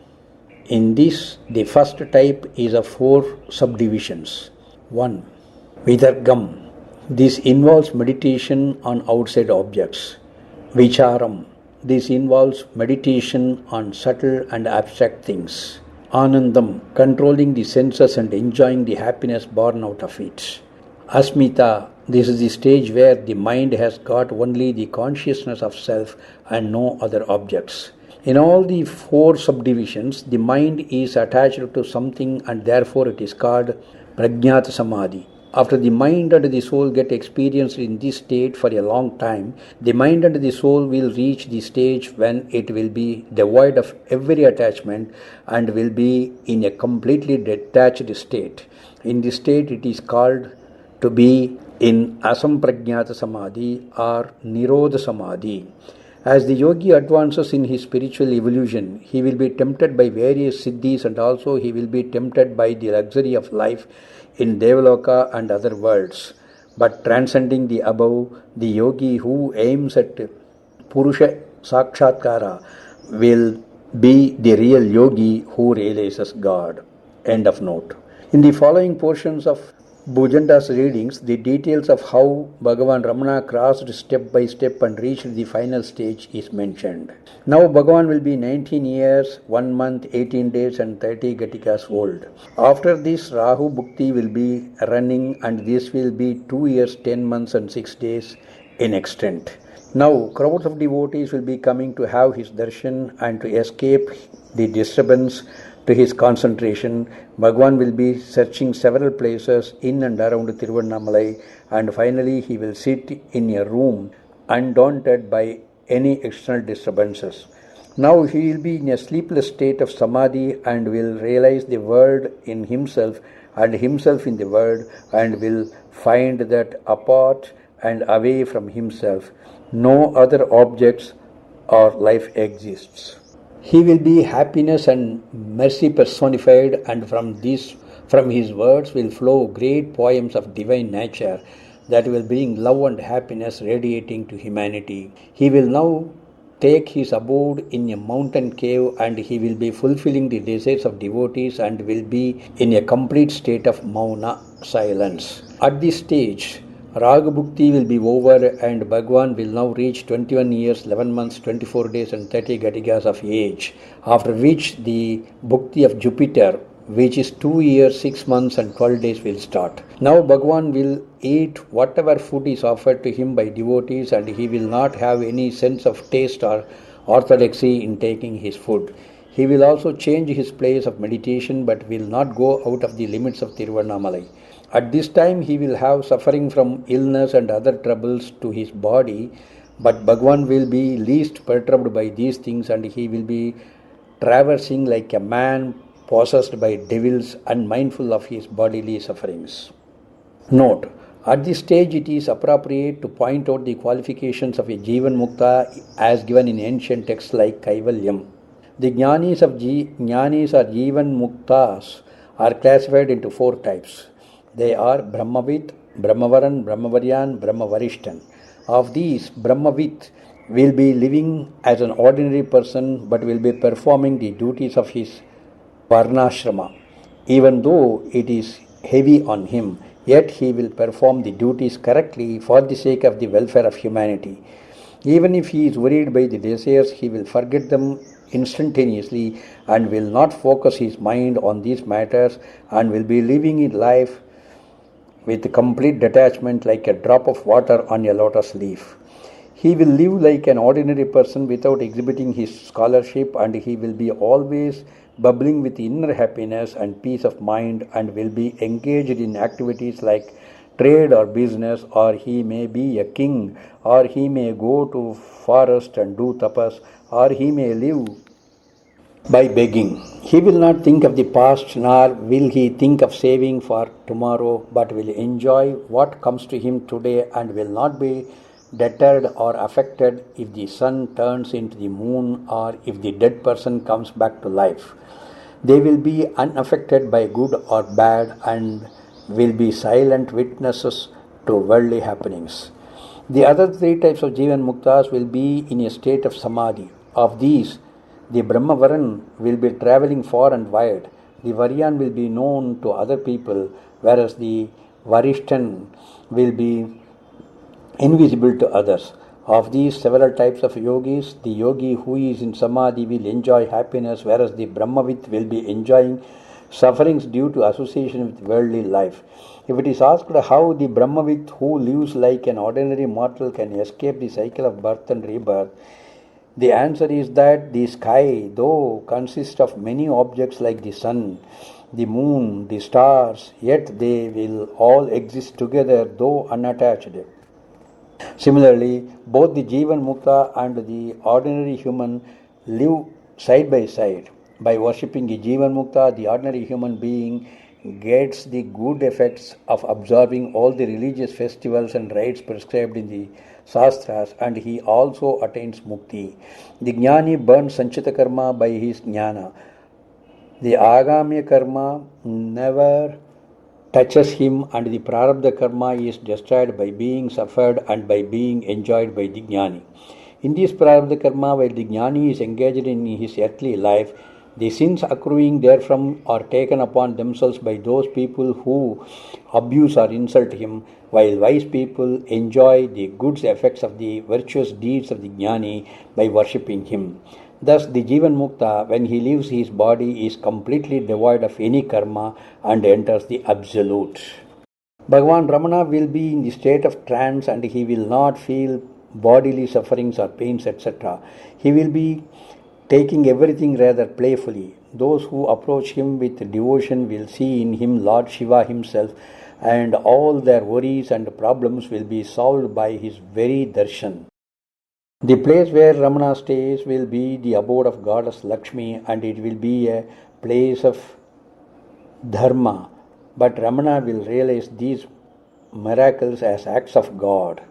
In this, the first type is of 4 subdivisions. 1. Vidargam. This involves meditation on outside objects. Vicharam. This involves meditation on subtle and abstract things. Anandam. Controlling the senses and enjoying the happiness born out of it. Asmita. This is the stage where the mind has got only the consciousness of self and no other objects. In all the 4 subdivisions, the mind is attached to something and therefore it is called Prajnata Samadhi. After the mind and the soul get experienced in this state for a long time, the mind and the soul will reach the stage when it will be devoid of every attachment and will be in a completely detached state. In this state, it is called to be in Asamprajnata Samadhi or Nirodha Samadhi. As the yogi advances in his spiritual evolution, he will be tempted by various siddhis and also he will be tempted by the luxury of life in Devaloka and other worlds. But transcending the above, the yogi who aims at Purusha Sakshatkara will be the real yogi who realizes God. End of note. In the following portions of Bhujandar's readings, the details of how Bhagavan Ramana crossed step by step and reached the final stage is mentioned. Now Bhagavan will be 19 years, 1 month, 18 days and 30 Gatikas old. After this, Rahu Bhukti will be running and this will be 2 years, 10 months and 6 days in extent. Now, crowds of devotees will be coming to have his darshan and to escape the disturbance to his concentration. Bhagavan will be searching several places in and around Tiruvannamalai and finally he will sit in a room undaunted by any external disturbances. Now he will be in a sleepless state of samadhi and will realize the world in himself and himself in the world and will find that apart and away from himself no other objects or life exists. He will be happiness and mercy personified, and from his words will flow great poems of divine nature that will bring love and happiness radiating to humanity. He will now take his abode in a mountain cave and he will be fulfilling the desires of devotees and will be in a complete state of mauna silence. At this stage, Raga Bhukti will be over and Bhagwan will now reach 21 years, 11 months, 24 days and 30 Gatikas of age, after which the Bhukti of Jupiter, which is 2 years, 6 months and 12 days will start. Now Bhagwan will eat whatever food is offered to him by devotees and he will not have any sense of taste or orthodoxy in taking his food. He will also change his place of meditation but will not go out of the limits of Tiruvannamalai. At this time he will have suffering from illness and other troubles to his body, but Bhagwan will be least perturbed by these things and he will be traversing like a man possessed by devils, unmindful of his bodily sufferings. Note: at this stage it is appropriate to point out the qualifications of a Jivan Mukta as given in ancient texts like Kaivalyam. The Jnanis or Jivan Muktas are classified into 4 types. They are Brahmavit, Brahmavaran, Brahmavaryan, Brahmavarishtan. Of these, Brahmavit will be living as an ordinary person but will be performing the duties of his Varnashrama. Even though it is heavy on him, yet he will perform the duties correctly for the sake of the welfare of humanity. Even if he is worried by the desires, he will forget them instantaneously and will not focus his mind on these matters and will be living his life with complete detachment like a drop of water on a lotus leaf. He will live like an ordinary person without exhibiting his scholarship and he will be always bubbling with inner happiness and peace of mind and will be engaged in activities like trade or business, or he may be a king, or he may go to forest and do tapas, or he may live by begging. He will not think of the past nor will he think of saving for tomorrow, but will enjoy what comes to him today and will not be deterred or affected if the sun turns into the moon or if the dead person comes back to life. They will be unaffected by good or bad and will be silent witnesses to worldly happenings. The other 3 types of Jivan Muktas will be in a state of Samadhi. Of these, the Brahmavaran will be traveling far and wide. The Varyan will be known to other people, whereas the Varishtan will be invisible to others. Of these several types of yogis, the yogi who is in Samadhi will enjoy happiness, whereas the Brahmavit will be enjoying sufferings due to association with worldly life. If it is asked how the Brahmavit who lives like an ordinary mortal can escape the cycle of birth and rebirth, the answer is that the sky, though consists of many objects like the sun, the moon, the stars, yet they will all exist together though unattached. Similarly, both the Jivan Mukta and the ordinary human live side by side. By worshipping the Jivan Mukta, the ordinary human being gets the good effects of observing all the religious festivals and rites prescribed in the Shastras, and he also attains Mukti. The Jnani burns Sanchita Karma by his Jnana. The Agamya Karma never touches him, and the Prarabdha Karma is destroyed by being suffered and by being enjoyed by the Jnani. In this Prarabdha Karma, while the Jnani is engaged in his earthly life, the sins accruing therefrom are taken upon themselves by those people who abuse or insult him, while wise people enjoy the good effects of the virtuous deeds of the Jnani by worshipping him. Thus, the Jivan Mukta, when he leaves his body, is completely devoid of any karma and enters the Absolute. Bhagavan Ramana will be in the state of trance and he will not feel bodily sufferings or pains, etc. He will be taking everything rather playfully. Those who approach him with devotion will see in him Lord Shiva himself, and all their worries and problems will be solved by his very darshan. The place where Ramana stays will be the abode of goddess Lakshmi, and it will be a place of dharma. But Ramana will realize these miracles as acts of God.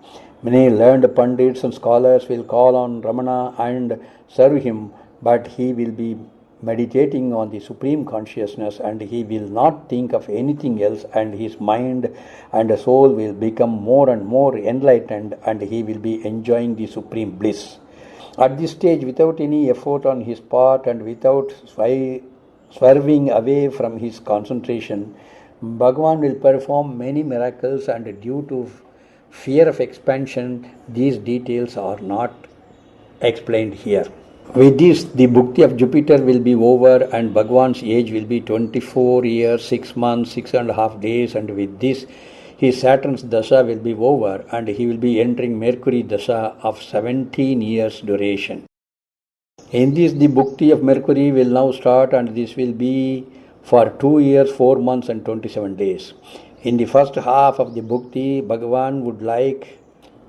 Many learned pundits and scholars will call on Ramana and serve him, but he will be meditating on the supreme consciousness and he will not think of anything else, and his mind and soul will become more and more enlightened and he will be enjoying the supreme bliss. At this stage, without any effort on his part and without swerving away from his concentration, Bhagavan will perform many miracles, and due to fear of expansion, these details are not explained here. With this, the bhukti of Jupiter will be over and Bhagavan's age will be 24 years, 6 months, 6.5 days, and with this, his Saturn's dasha will be over and he will be entering Mercury dasha of 17 years duration. In this, the bhukti of Mercury will now start, and this will be for 2 years, 4 months and 27 days. In the first half of the bhukti, Bhagavan would like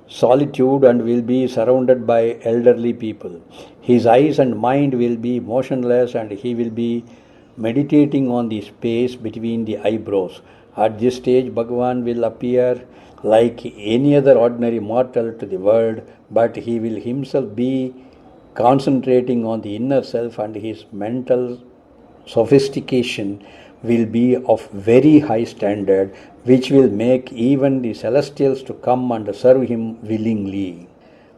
solitude and will be surrounded by elderly people. His eyes and mind will be motionless and he will be meditating on the space between the eyebrows. At this stage, Bhagavan will appear like any other ordinary mortal to the world, but he will himself be concentrating on the inner self, and his mental sophistication will be of very high standard, which will make even the celestials to come and serve him willingly.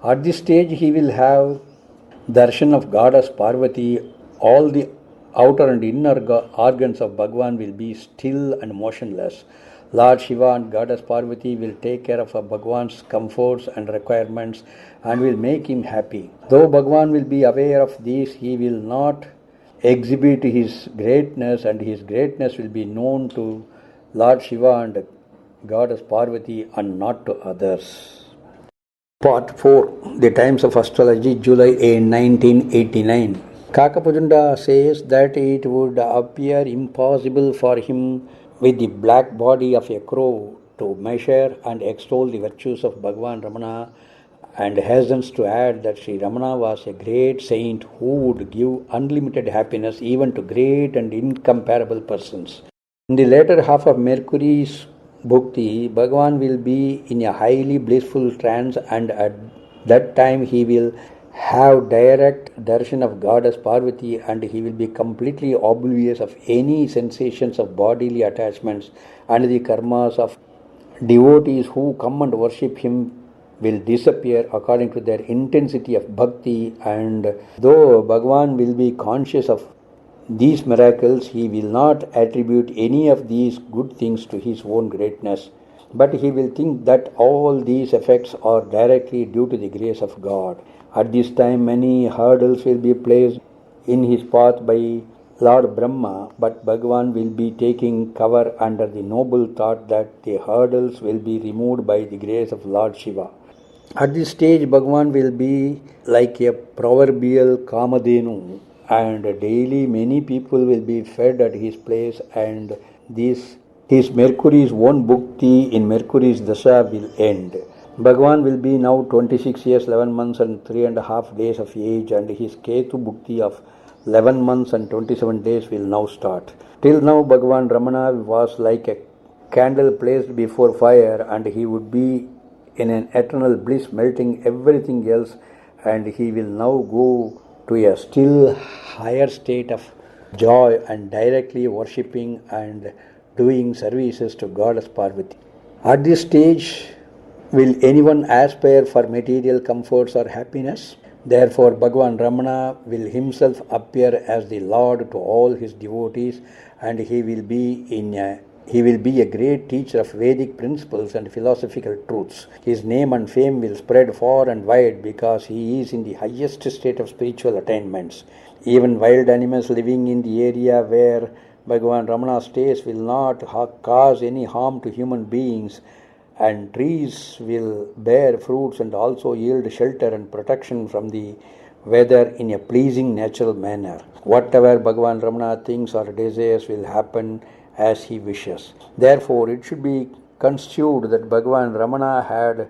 At this stage, he will have darshan of goddess Parvati. All the outer and inner organs of Bhagavan will be still and motionless. Lord Shiva and goddess Parvati will take care of Bhagavan's comforts and requirements and will make him happy. Though Bhagavan will be aware of this, he will not exhibit his greatness, and his greatness will be known to Lord Shiva and goddess Parvati and not to others. Part 4. The Times of Astrology, July 1989. Kaka Bhujundar says that it would appear impossible for him with the black body of a crow to measure and extol the virtues of Bhagavan Ramana, and hastens to add that Sri Ramana was a great saint who would give unlimited happiness even to great and incomparable persons. In the later half of Mercury's bhukti, Bhagavan will be in a highly blissful trance, and at that time he will have direct darshan of goddess Parvati, and he will be completely oblivious of any sensations of bodily attachments, and the karmas of devotees who come and worship him will disappear according to their intensity of bhakti. And though Bhagavan will be conscious of these miracles, he will not attribute any of these good things to his own greatness, but he will think that all these effects are directly due to the grace of God. At this time, many hurdles will be placed in his path by Lord Brahma, but Bhagavan will be taking cover under the noble thought that the hurdles will be removed by the grace of Lord Shiva. At this stage, Bhagavan will be like a proverbial Kamadhenu, and daily many people will be fed at his place, and this his Mercury's own bhukti in Mercury's dasha will end. Bhagavan will be now 26 years, 11 months and 3.5 days of age, and his Ketu bhukti of 11 months and 27 days will now start. Till now, Bhagavan Ramana was like a candle placed before fire, and he would be in an eternal bliss, melting everything else, and he will now go to a still higher state of joy and directly worshipping and doing services to Goddess Parvati. At this stage, will anyone aspire for material comforts or happiness? Therefore, Bhagavan Ramana will himself appear as the Lord to all his devotees, and he will be a great teacher of Vedic principles and philosophical truths. His name and fame will spread far and wide because he is in the highest state of spiritual attainments. Even wild animals living in the area where Bhagavan Ramana stays will not cause any harm to human beings, and trees will bear fruits and also yield shelter and protection from the weather in a pleasing natural manner. Whatever Bhagavan Ramana thinks or desires will happen as he wishes. Therefore, it should be construed that Bhagavan Ramana had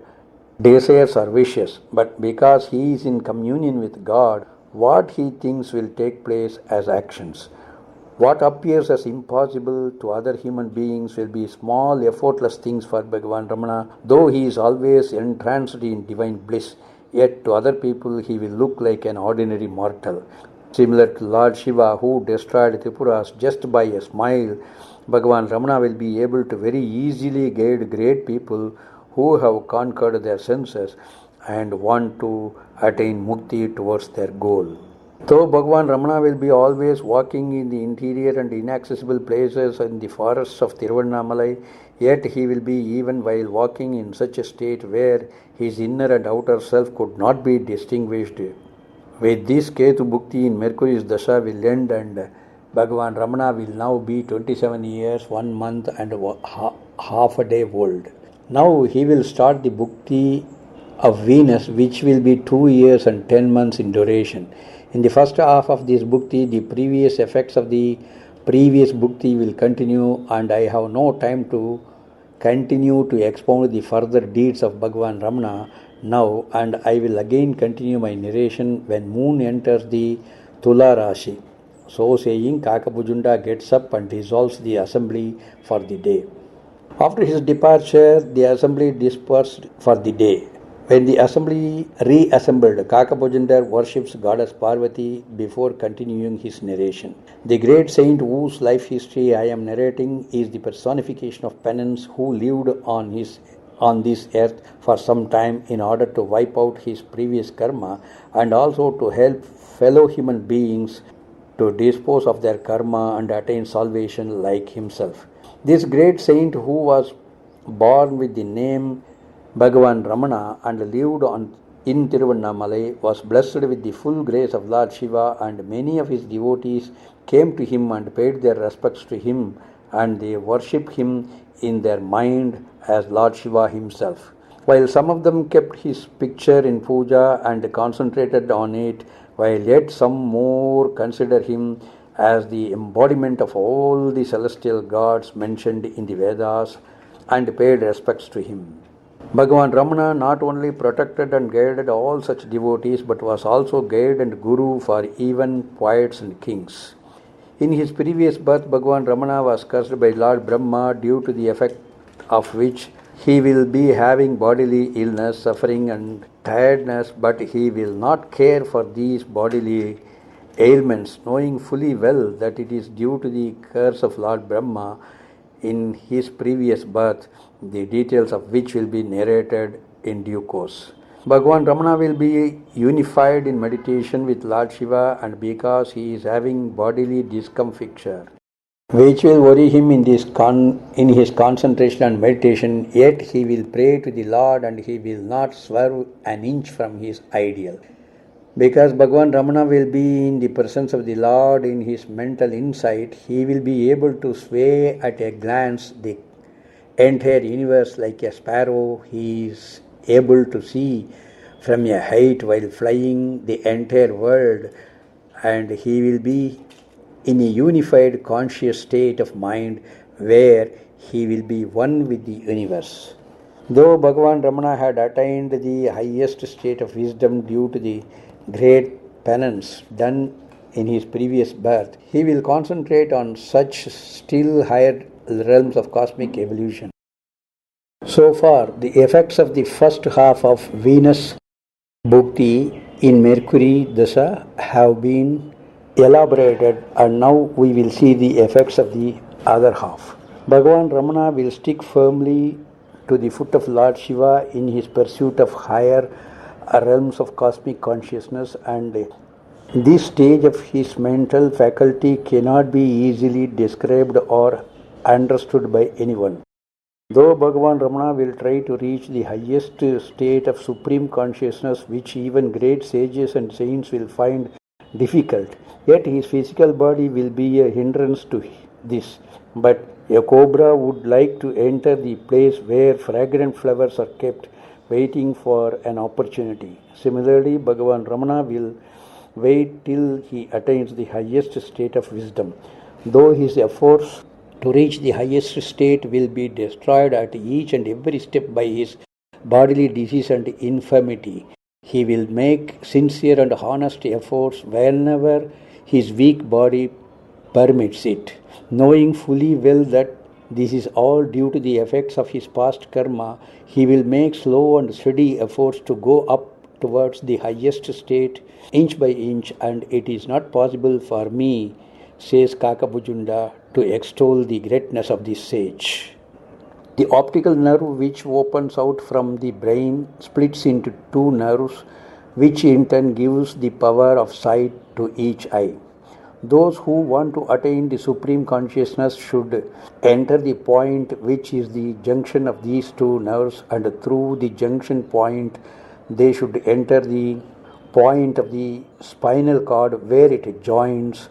desires or wishes, but because he is in communion with God, what he thinks will take place as actions. What appears as impossible to other human beings will be small, effortless things for Bhagavan Ramana, though he is always entranced in divine bliss. Yet to other people he will look like an ordinary mortal. Similar to Lord Shiva, who destroyed Tripuras just by a smile, Bhagavan Ramana will be able to very easily guide great people who have conquered their senses and want to attain mukti towards their goal. Though Bhagavan Ramana will be always walking in the interior and inaccessible places in the forests of Tiruvannamalai, yet he will be even while walking in such a state where his inner and outer self could not be distinguished. With this, Ketu Bhukti in Mercury's Dasha will end, and Bhagavan Ramana will now be 27 years, 1 month and half a day old. Now he will start the Bhukti of Venus, which will be 2 years and 10 months in duration. In the first half of this Bhukti, the previous effects of the previous Bhukti will continue, and I have no time to continue to expound the further deeds of Bhagavan Ramana now, and I will again continue my narration when moon enters the Tula Raasi. So saying, Kaka Bhujundar gets up and dissolves the assembly for the day. After his departure, the assembly dispersed for the day. When the assembly reassembled, Kaka Bhujundar worships Goddess Parvati before continuing his narration. The great saint whose life history I am narrating is the personification of penance, who lived on this earth for some time in order to wipe out his previous karma and also to help fellow human beings to dispose of their karma and attain salvation like himself. This great saint, who was born with the name Bhagavan Ramana and lived in Tiruvannamalai, was blessed with the full grace of Lord Shiva, and many of his devotees came to him and paid their respects to him, and they worshipped him in their mind as Lord Shiva himself. While some of them kept his picture in puja and concentrated on it, while yet some more consider him as the embodiment of all the celestial gods mentioned in the Vedas and paid respects to him. Bhagavan Ramana not only protected and guided all such devotees, but was also guide and guru for even poets and kings. In his previous birth, Bhagavan Ramana was cursed by Lord Brahma, due to the effect of which he will be having bodily illness, suffering and tiredness, but he will not care for these bodily ailments, knowing fully well that it is due to the curse of Lord Brahma in his previous birth, the details of which will be narrated in due course. Bhagavan Ramana will be unified in meditation with Lord Shiva, and because he is having bodily discomfiture, which will worry him in his concentration and meditation, yet he will pray to the Lord and he will not swerve an inch from his ideal. Because Bhagavan Ramana will be in the presence of the Lord in his mental insight, he will be able to sway at a glance the entire universe like a sparrow. He is able to see from a height while flying the entire world, and he will be in a unified conscious state of mind where he will be one with the universe. Though Bhagavan Ramana had attained the highest state of wisdom due to the great penance done in his previous birth, he will concentrate on such still higher realms of cosmic evolution. So far, the effects of the first half of Venus Bhukti in Mercury Dasha have been elaborated, and now we will see the effects of the other half. Bhagavan Ramana will stick firmly to the foot of Lord Shiva in his pursuit of higher realms of cosmic consciousness, and this stage of his mental faculty cannot be easily described or understood by anyone. Though Bhagavan Ramana will try to reach the highest state of supreme consciousness, which even great sages and saints will find difficult, yet his physical body will be a hindrance to this. But a cobra would like to enter the place where fragrant flowers are kept, waiting for an opportunity. Similarly, Bhagavan Ramana will wait till he attains the highest state of wisdom. Though his efforts to reach the highest state will be destroyed at each and every step by his bodily disease and infirmity, he will make sincere and honest efforts whenever his weak body permits it, knowing fully well that this is all due to the effects of his past karma. He will make slow and steady efforts to go up towards the highest state inch by inch, and it is not possible for me, says Kaka Bhujundar, to extol the greatness of this sage. The optical nerve, which opens out from the brain, splits into two nerves, which in turn gives the power of sight to each eye. Those who want to attain the supreme consciousness should enter the point which is the junction of these two nerves, and through the junction point they should enter the point of the spinal cord where it joins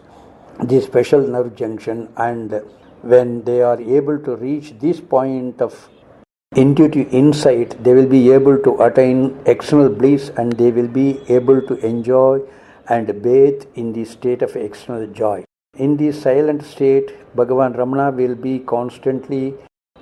the special nerve junction, and when they are able to reach this point of intuitive insight, they will be able to attain external bliss, and they will be able to enjoy and bathe in the state of external joy. In this silent state, Bhagavan Ramana will be constantly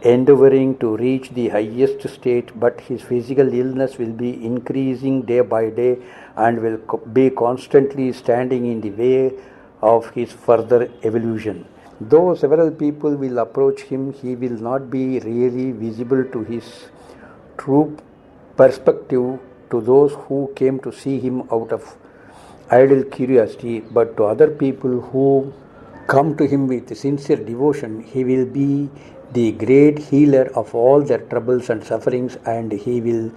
endeavoring to reach the highest state, but his physical illness will be increasing day by day and will be constantly standing in the way of his further evolution. Though several people will approach him, he will not be really visible to his true perspective to those who came to see him out of idle curiosity, but to other people who come to him with sincere devotion, he will be the great healer of all their troubles and sufferings, and he will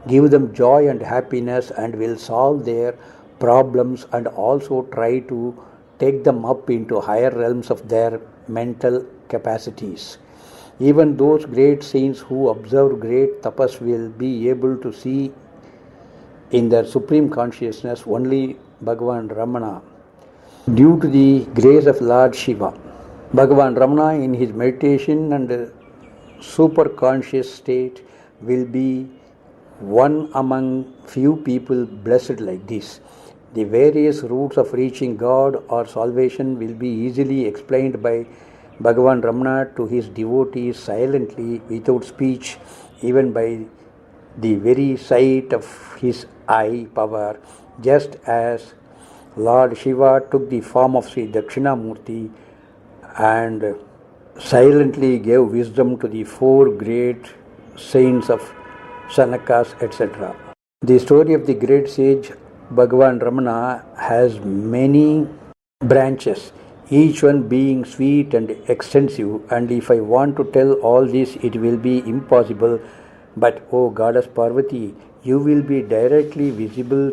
give them joy and happiness and will solve their problems and also try to take them up into higher realms of their mental capacities. Even those great saints who observe great tapas will be able to see in their supreme consciousness only Bhagavan Ramana due to the grace of Lord Shiva. Bhagavan Ramana in his meditation and super conscious state will be one among few people blessed like this. The various routes of reaching God or salvation will be easily explained by Bhagavan Ramana to his devotees silently, without speech, even by the very sight of his eye power, just as Lord Shiva took the form of Sri Dakshinamurti and silently gave wisdom to the four great saints of Sanakas, etc. The story of the great sage Bhagavan Ramana has many branches, each one being sweet and extensive, and if I want to tell all this, it will be impossible. But, O Goddess Parvati, you will be directly visible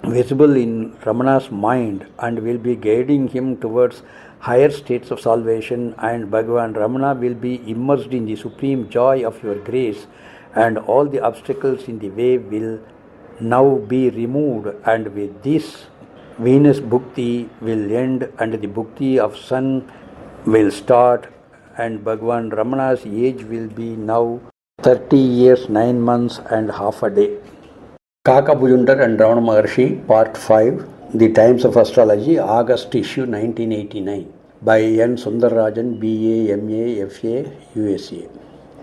in Ramana's mind and will be guiding him towards higher states of salvation, and Bhagavan Ramana will be immersed in the supreme joy of your grace, and all the obstacles in the way will now be removed, and with this Venus Bhukti will end and the Bhukti of Sun will start, and Bhagavan Ramana's age will be now 30 years, 9 months and half a day. Kaka Bhujundar and Ramana Maharshi, Part 5, The Times of Astrology, August issue 1989, by N. Sundararajan, BA, MA, FA, USA.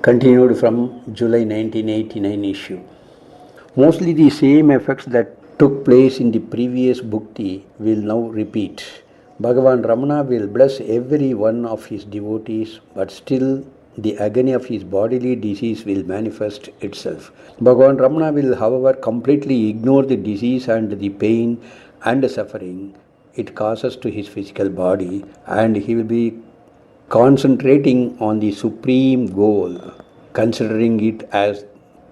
Continued from July 1989 issue. Mostly the same effects that took place in the previous bhukti will now repeat. Bhagavan Ramana will bless every one of his devotees, but still the agony of his bodily disease will manifest itself. Bhagavan Ramana will, however, completely ignore the disease and the pain and suffering it causes to his physical body, and he will be concentrating on the supreme goal, considering it as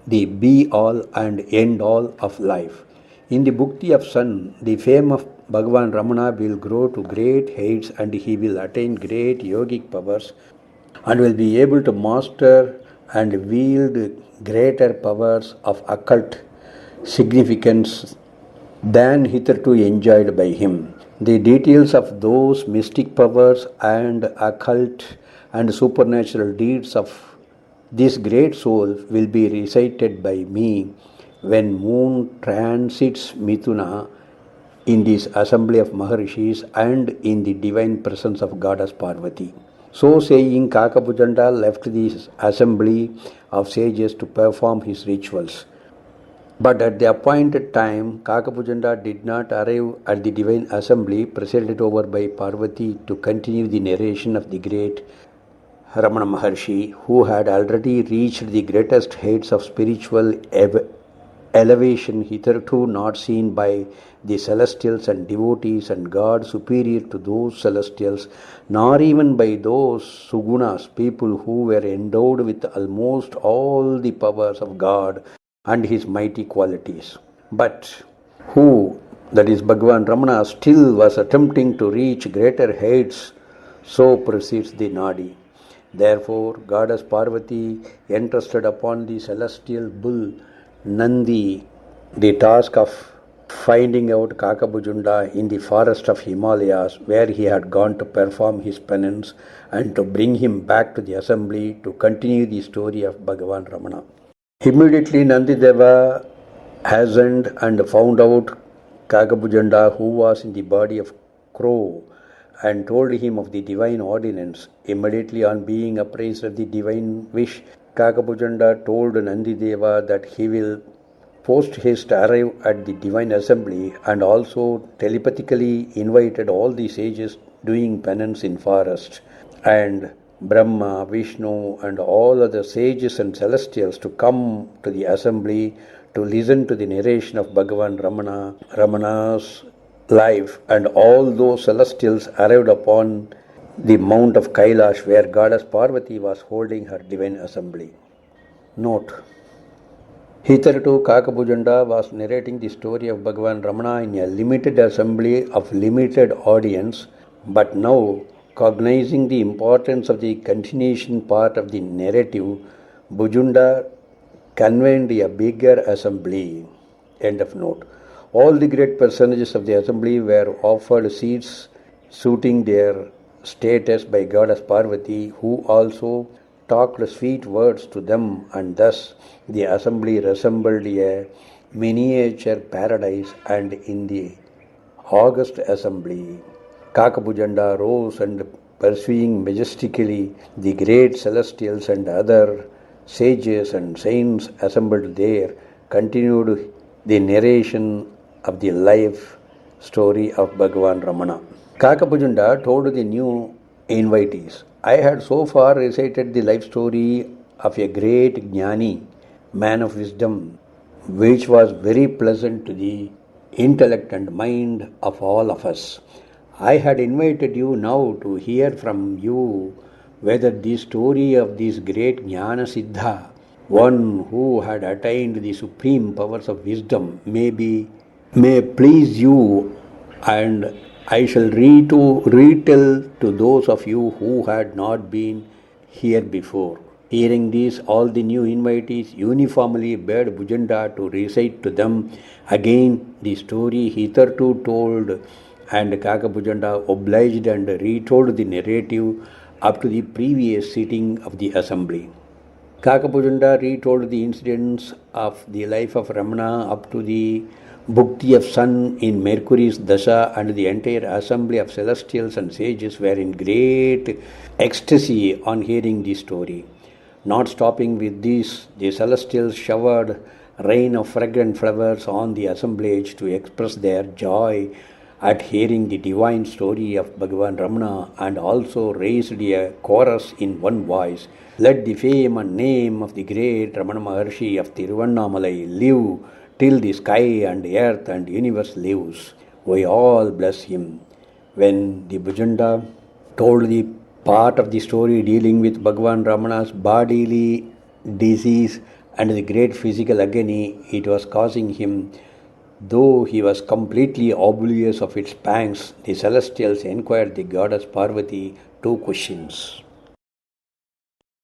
the be all and end all of life. In the Bhukti of Sun, the fame of Bhagavan Ramana will grow to great heights and he will attain great yogic powers and will be able to master and wield greater powers of occult significance than hitherto enjoyed by him. The details of those mystic powers and occult and supernatural deeds of this great soul will be recited by me when moon transits Mithuna in this assembly of Maharishis and in the divine presence of Goddess Parvati. So saying, Kaka Bhujundar left this assembly of sages to perform his rituals. But at the appointed time, Kaka Bhujundar did not arrive at the divine assembly presided over by Parvati to continue the narration of the great Ramana Maharshi, who had already reached the greatest heights of spiritual elevation hitherto not seen by the celestials and devotees, and God superior to those celestials, nor even by those sugunas, people who were endowed with almost all the powers of God and his mighty qualities. But who, that is Bhagavan Ramana, still was attempting to reach greater heights, so proceeds the Naadi. Therefore, Goddess Parvati entrusted upon the celestial bull Nandi the task of finding out Kaka Bhujundar in the forest of Himalayas, where he had gone to perform his penance, and to bring him back to the assembly to continue the story of Bhagavan Ramana. Immediately Nandideva hastened and found out Kaka Bhujundar, who was in the body of crow, and told him of the divine ordinance. Immediately on being apprised of the divine wish, Kaka Bhujundar told Nandideva that he will post haste arrive at the divine assembly, and also telepathically invited all the sages doing penance in forest, and Brahma, Vishnu, and all other sages and celestials to come to the assembly to listen to the narration of Bhagavan Ramana's life, and all those celestials arrived upon the mount of Kailash where Goddess Parvati was holding her divine assembly. Note: hitherto Kaka Bhujundar was narrating the story of Bhagavan Ramana in a limited assembly of limited audience, but now, cognizing the importance of the continuation part of the narrative, Bhujundar convened a bigger assembly. End of note. All the great personages of the assembly were offered seats suiting their status by Goddess Parvati, who also talked sweet words to them, and thus the assembly resembled a miniature paradise. And in the august assembly, Kaka Bhujundar rose and, pursuing majestically the great celestials and other sages and saints assembled there, continued the narration of the life story of Bhagavan Ramana. Kaka Bhujundar told the new invitees, I had so far recited the life story of a great Jnani, man of wisdom, which was very pleasant to the intellect and mind of all of us. I had invited you now to hear from you whether the story of this great Jnana Siddha, one who had attained the supreme powers of wisdom, may please you, and I shall retell to those of you who had not been here before. Hearing this, all the new invitees uniformly bade Bhujundar to recite to them again the story hitherto told, and Kaka Bhujundar obliged and retold the narrative up to the previous sitting of the assembly. Kaka Bhujundar retold the incidents of the life of Ramana up to the Bhukti of Sun in Mercury's Dasha, and the entire assembly of celestials and sages were in great ecstasy on hearing the story. Not stopping with this, the celestials showered rain of fragrant flowers on the assemblage to express their joy at hearing the divine story of Bhagavan Ramana and also raised a chorus in one voice. Let the fame and name of the great Ramana Maharshi of Tiruvannamalai live till the sky and earth and universe lives. We all bless him. When the Bhujunda told the part of the story dealing with Bhagavan Ramana's bodily disease and the great physical agony it was causing him, though he was completely oblivious of its pangs, the celestials inquired the goddess Parvati two questions.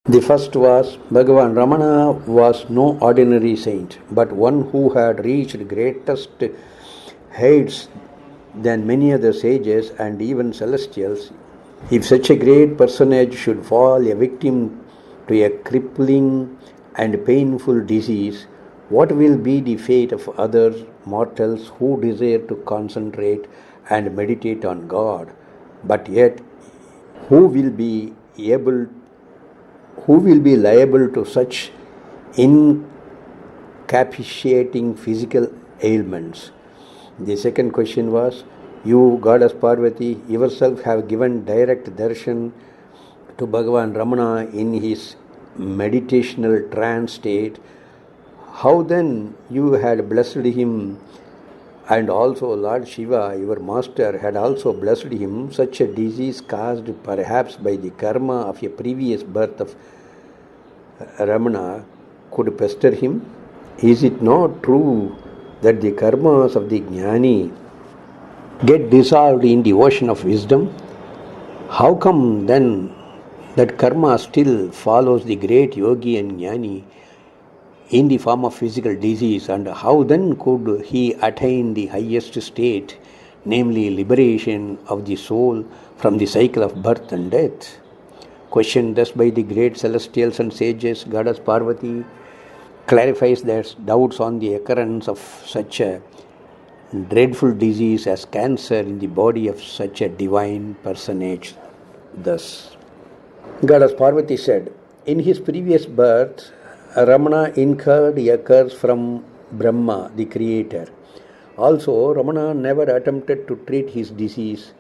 The first was, Bhagavan Ramana was no ordinary saint, but one who had reached greatest heights than many other sages and even celestials. If such a great personage should fall a victim to a crippling and painful disease, what will be the fate of other mortals who desire to concentrate and meditate on God, but yet who will be able who will be liable to such incapacitating physical ailments? The second question was, you, Goddess Parvati, yourself have given direct darshan to Bhagavan Ramana in his meditational trance state. How then you had blessed him, and also Lord Shiva, your master, had also blessed him, such a disease caused perhaps by the karma of a previous birth of Ramana could pester him? Is it not true that the karmas of the jnani get dissolved in the ocean of wisdom? How come then that karma still follows the great yogi and jnani in the form of physical disease, and how then could he attain the highest state, namely liberation of the soul from the cycle of birth and death? Questioned thus by the great celestials and sages, Goddess Parvati clarifies their doubts on the occurrence of such a dreadful disease as cancer in the body of such a divine personage. Thus, Goddess Parvati said, in his previous birth, Ramana incurred a curse from Brahma, the creator. Also, Ramana never attempted to treat his disease,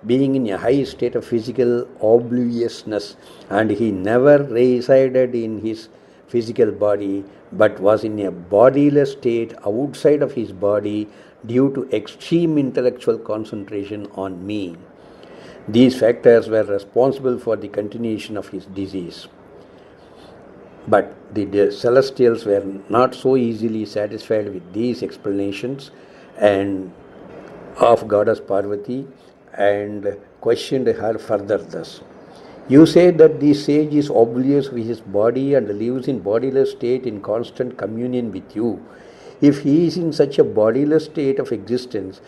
being in a high state of physical obliviousness, and he never resided in his physical body, but was in a bodiless state outside of his body due to extreme intellectual concentration on me. These factors were responsible for the continuation of his disease. But the celestials were not so easily satisfied with these explanations and of Goddess Parvati and questioned her further thus. You say that the sage is oblivious of his body and lives in bodiless state in constant communion with you. If he is in such a bodiless state of existence,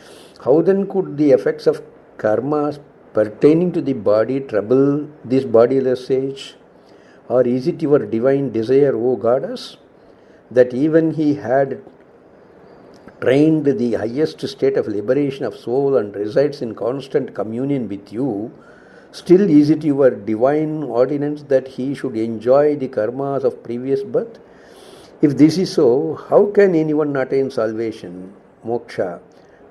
how then could the effects of karma pertaining to the body trouble this bodiless sage? Or is it your divine desire, O Goddess, that even he had trained the highest state of liberation of soul and resides in constant communion with you, still is it your divine ordinance that he should enjoy the karmas of previous birth? If this is so, how can anyone attain salvation, moksha?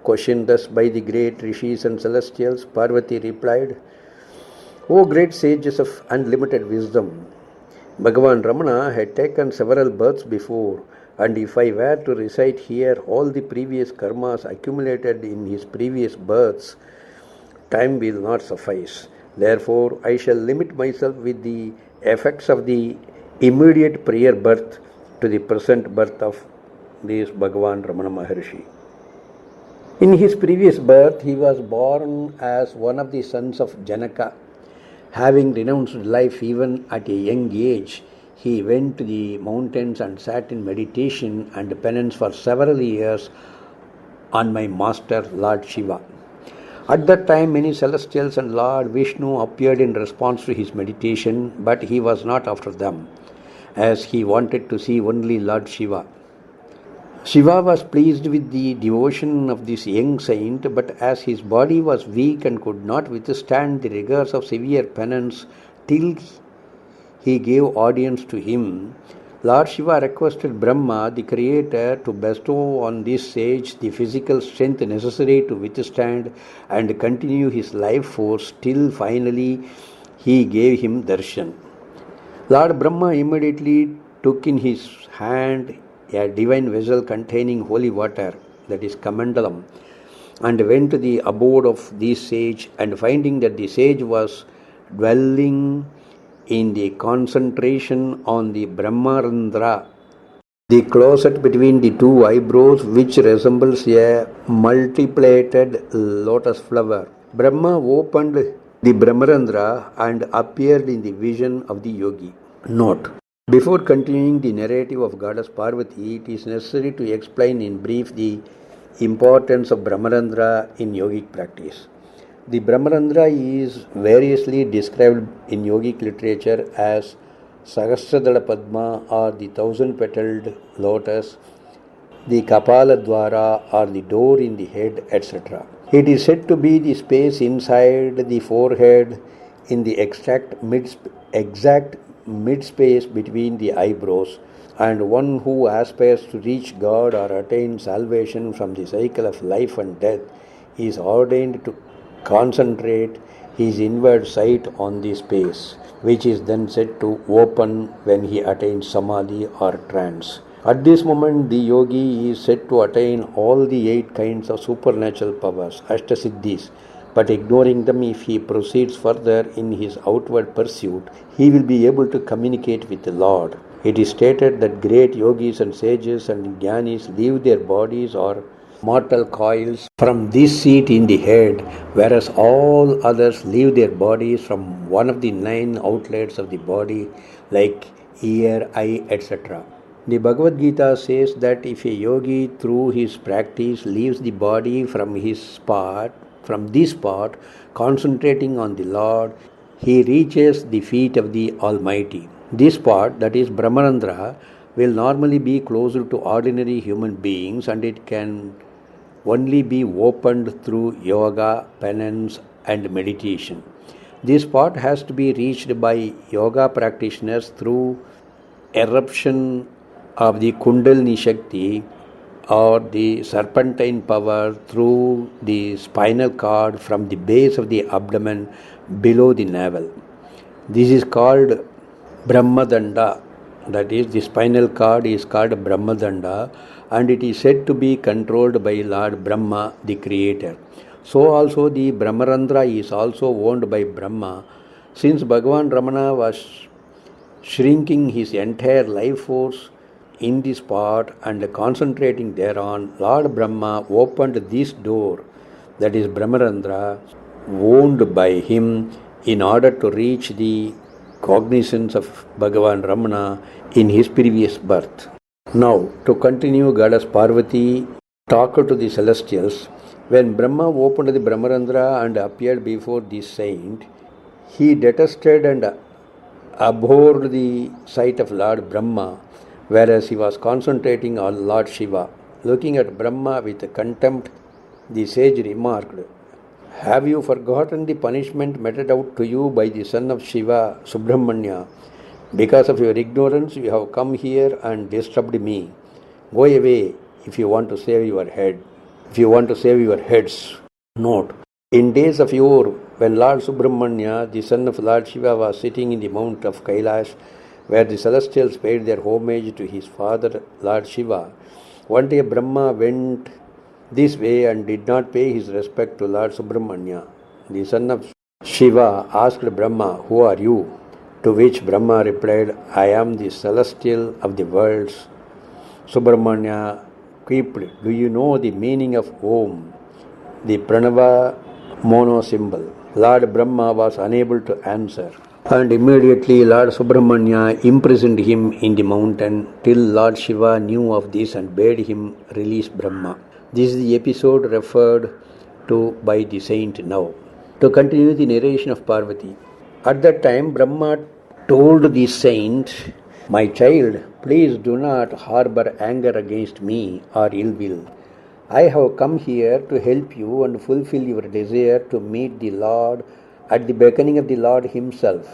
Questioned thus by the great rishis and celestials, Parvati replied, O great sages of unlimited wisdom, Bhagavan Ramana had taken several births before, and if I were to recite here all the previous karmas accumulated in his previous births, time will not suffice. Therefore, I shall limit myself with the effects of the immediate prior birth to the present birth of this Bhagavan Ramana Maharshi. In his previous birth, he was born as one of the sons of Janaka. Having renounced life even at a young age, he went to the mountains and sat in meditation and penance for several years on my master Lord Shiva. At that time, many celestials and Lord Vishnu appeared in response to his meditation, but he was not after them, as he wanted to see only Lord Shiva. Shiva was pleased with the devotion of this young saint, but as his body was weak and could not withstand the rigors of severe penance till he gave audience to him, Lord Shiva requested Brahma, the creator, to bestow on this sage the physical strength necessary to withstand and continue his life force till finally he gave him darshan. Lord Brahma immediately took in his hand a divine vessel containing holy water, that is Kamandalam, and went to the abode of the sage, and finding that the sage was dwelling in the concentration on the Brahmarandra, the closet between the two eyebrows, which resembles a multiplated lotus flower. Brahma opened the Brahmarandra and appeared in the vision of the yogi. Note: before continuing the narrative of Goddess Parvati, it is necessary to explain in brief the importance of Brahmarandra in yogic practice. The Brahmarandra is variously described in yogic literature as Sahasradala Padma or the thousand petaled lotus, the Kapala Dwara or the door in the head, etc. It is said to be the space inside the forehead in the exact mid space between the eyebrows, and one who aspires to reach God or attain salvation from the cycle of life and death is ordained to concentrate his inward sight on the space, which is then said to open when he attains samadhi or trance. At this moment, the yogi is said to attain all the 8 kinds of supernatural powers, Ashtasiddhis, but ignoring them, if he proceeds further in his outward pursuit, he will be able to communicate with the Lord. It is stated that great yogis and sages and jnanis leave their bodies or mortal coils from this seat in the head, whereas all others leave their bodies from one of the 9 outlets of the body, like ear, eye, etc. The Bhagavad Gita says that if a yogi through his practice leaves the body from this spot, concentrating on the Lord, he reaches the feet of the Almighty. This spot, that is Brahmarandra, will normally be closer to ordinary human beings, and it can only be opened through yoga, penance, and meditation. This spot has to be reached by yoga practitioners through eruption of the Kundalini Shakti or the serpentine power through the spinal cord from the base of the abdomen below the navel. This is called Brahmadanda, that is, the spinal cord is called Brahmadanda, and it is said to be controlled by Lord Brahma, the creator. So also the Brahmarandra is also owned by Brahma. Since Bhagavan Ramana was shrinking his entire life force in this spot and concentrating thereon, Lord Brahma opened this door, that is Brahmarandra, owned by him, in order to reach the cognizance of Bhagavan Ramana in his previous birth. Now, to continue, Goddess Parvati talked to the celestials. When Brahma opened the Brahmarandra and appeared before the saint, he detested and abhorred the sight of Lord Brahma, whereas he was concentrating on Lord Shiva. Looking at Brahma with contempt, the sage remarked, "Have you forgotten the punishment meted out to you by the son of Shiva, Subramanya? Because of your ignorance, you have come here and disturbed me. Go away if you want to save your head. If you want to save your heads." Note: in days of yore, when Lord Subramanya, the son of Lord Shiva, was sitting in the mount of Kailash, where the celestials paid their homage to his father, Lord Shiva, one day Brahma went this way and did not pay his respect to Lord Subramanya. The son of Shiva asked Brahma, "Who are you?" To which Brahma replied, "I am the celestial of the worlds." Subramanya quipped, "Do you know the meaning of Om, the Pranava mono symbol?" Lord Brahma was unable to answer, and immediately Lord Subramanya imprisoned him in the mountain till Lord Shiva knew of this and bade him release Brahma. This is the episode referred to by the saint now. To continue the narration of Parvati. At that time, Brahma told the saint, "My child, please do not harbor anger against me or ill will. I have come here to help you and fulfill your desire to meet the Lord at the beckoning of the Lord himself.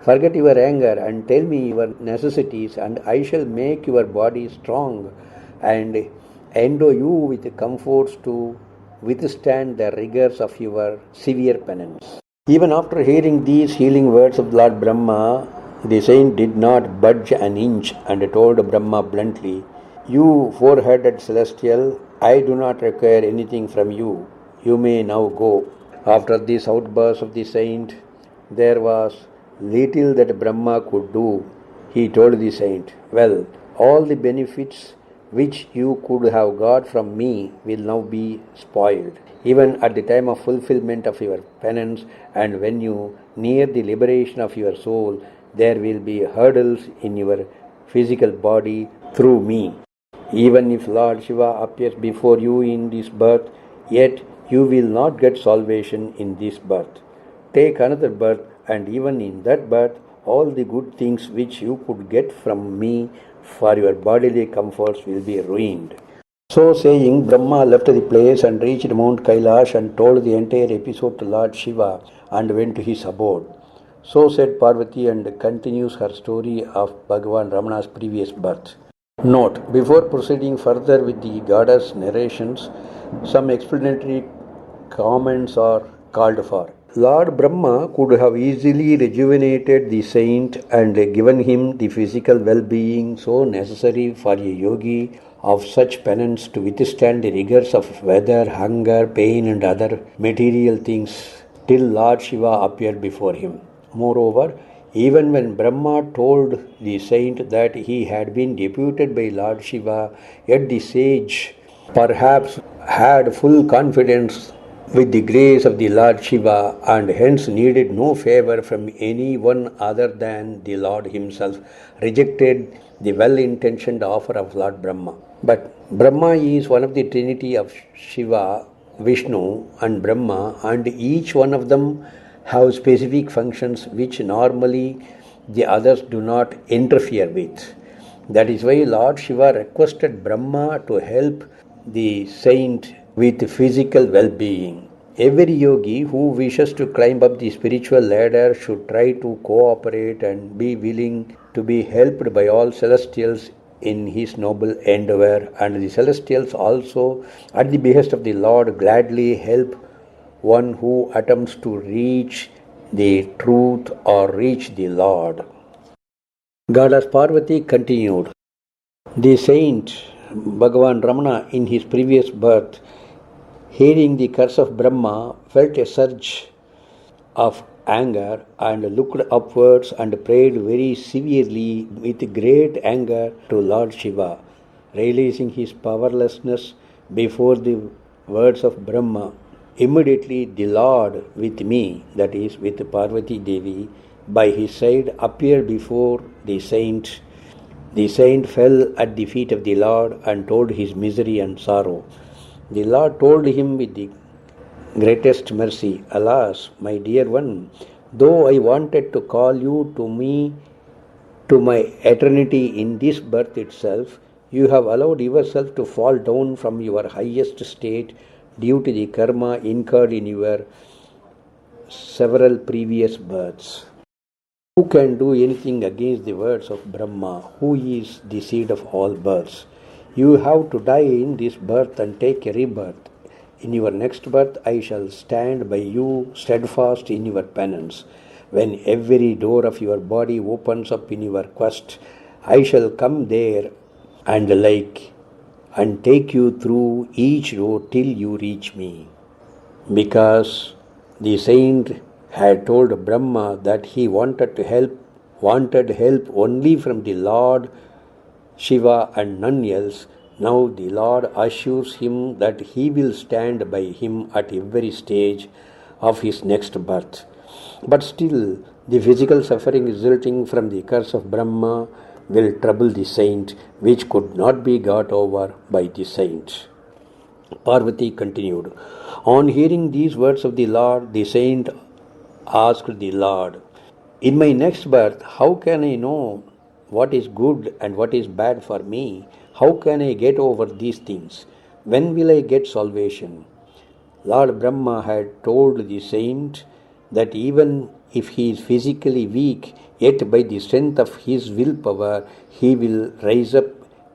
Forget your anger and tell me your necessities, and I shall make your body strong and endow you with comforts to withstand the rigors of your severe penance. Even after hearing these healing words of Lord Brahma, the saint did not budge an inch and told Brahma bluntly, "You four-headed celestial, I do not require anything from you. You may now go." After this outburst of the saint, there was little that Brahma could do. He told the saint, "Well, all the benefits which you could have got from me will now be spoiled. Even at the time of fulfillment of your penance and when you near the liberation of your soul, there will be hurdles in your physical body through me. Even if Lord Shiva appears before you in this birth, yet you will not get salvation in this birth. Take another birth, and even in that birth, all the good things which you could get from me for your bodily comforts will be ruined." So saying, Brahma left the place and reached Mount Kailash and told the entire episode to Lord Shiva and went to his abode. So said Parvati, and continues her story of Bhagavan Ramana's previous birth. Note: before proceeding further with the goddess narrations, some explanatory comments are called for. Lord Brahma could have easily rejuvenated the saint and given him the physical well-being so necessary for a yogi of such penance to withstand the rigors of weather, hunger, pain and other material things till Lord Shiva appeared before him. Moreover, even when Brahma told the saint that he had been deputed by Lord Shiva, yet the sage perhaps had full confidence with the grace of the Lord Shiva and hence needed no favor from any one other than the Lord himself, rejected the well-intentioned offer of Lord Brahma. But Brahma is one of the trinity of Shiva, Vishnu and Brahma, and each one of them have specific functions which normally the others do not interfere with. That is why Lord Shiva requested Brahma to help the saint with physical well-being. Every yogi who wishes to climb up the spiritual ladder should try to cooperate and be willing to be helped by all celestials in his noble endeavor, and the celestials also, at the behest of the Lord, gladly help one who attempts to reach the truth or reach the Lord. Goddess Parvati continued. The saint Bhagavan Ramana in his previous birth, hearing the curse of Brahma, felt a surge of anger and looked upwards and prayed very severely with great anger to Lord Shiva, realizing his powerlessness before the words of Brahma. Immediately the Lord with me, that is with Parvati Devi, by his side appeared before the saint. The saint fell at the feet of the Lord and told his misery and sorrow. The Lord told him with the greatest mercy, "Alas, my dear one, though I wanted to call you to me to my eternity in this birth itself, you have allowed yourself to fall down from your highest state due to the karma incurred in your several previous births." Who can do anything against the words of Brahma, who is the seed of all births? You have to die in this birth and take a rebirth. In your next birth, I shall stand by you steadfast in your penance. When every door of your body opens up in your quest, I shall come there and take you through each door till you reach me. Because the saint had told Brahma that he wanted help only from the Lord Shiva and none else. Now the Lord assures him that he will stand by him at every stage of his next birth. But still, the physical suffering resulting from the curse of Brahma will trouble the saint, which could not be got over by the saint. Parvati continued. On hearing these words of the Lord, the saint asked the Lord, "In my next birth, how can I know what is good and what is bad for me? How can I get over these things? When will I get salvation?" Lord Brahma had told the saint that even if he is physically weak, yet by the strength of his willpower, he will rise up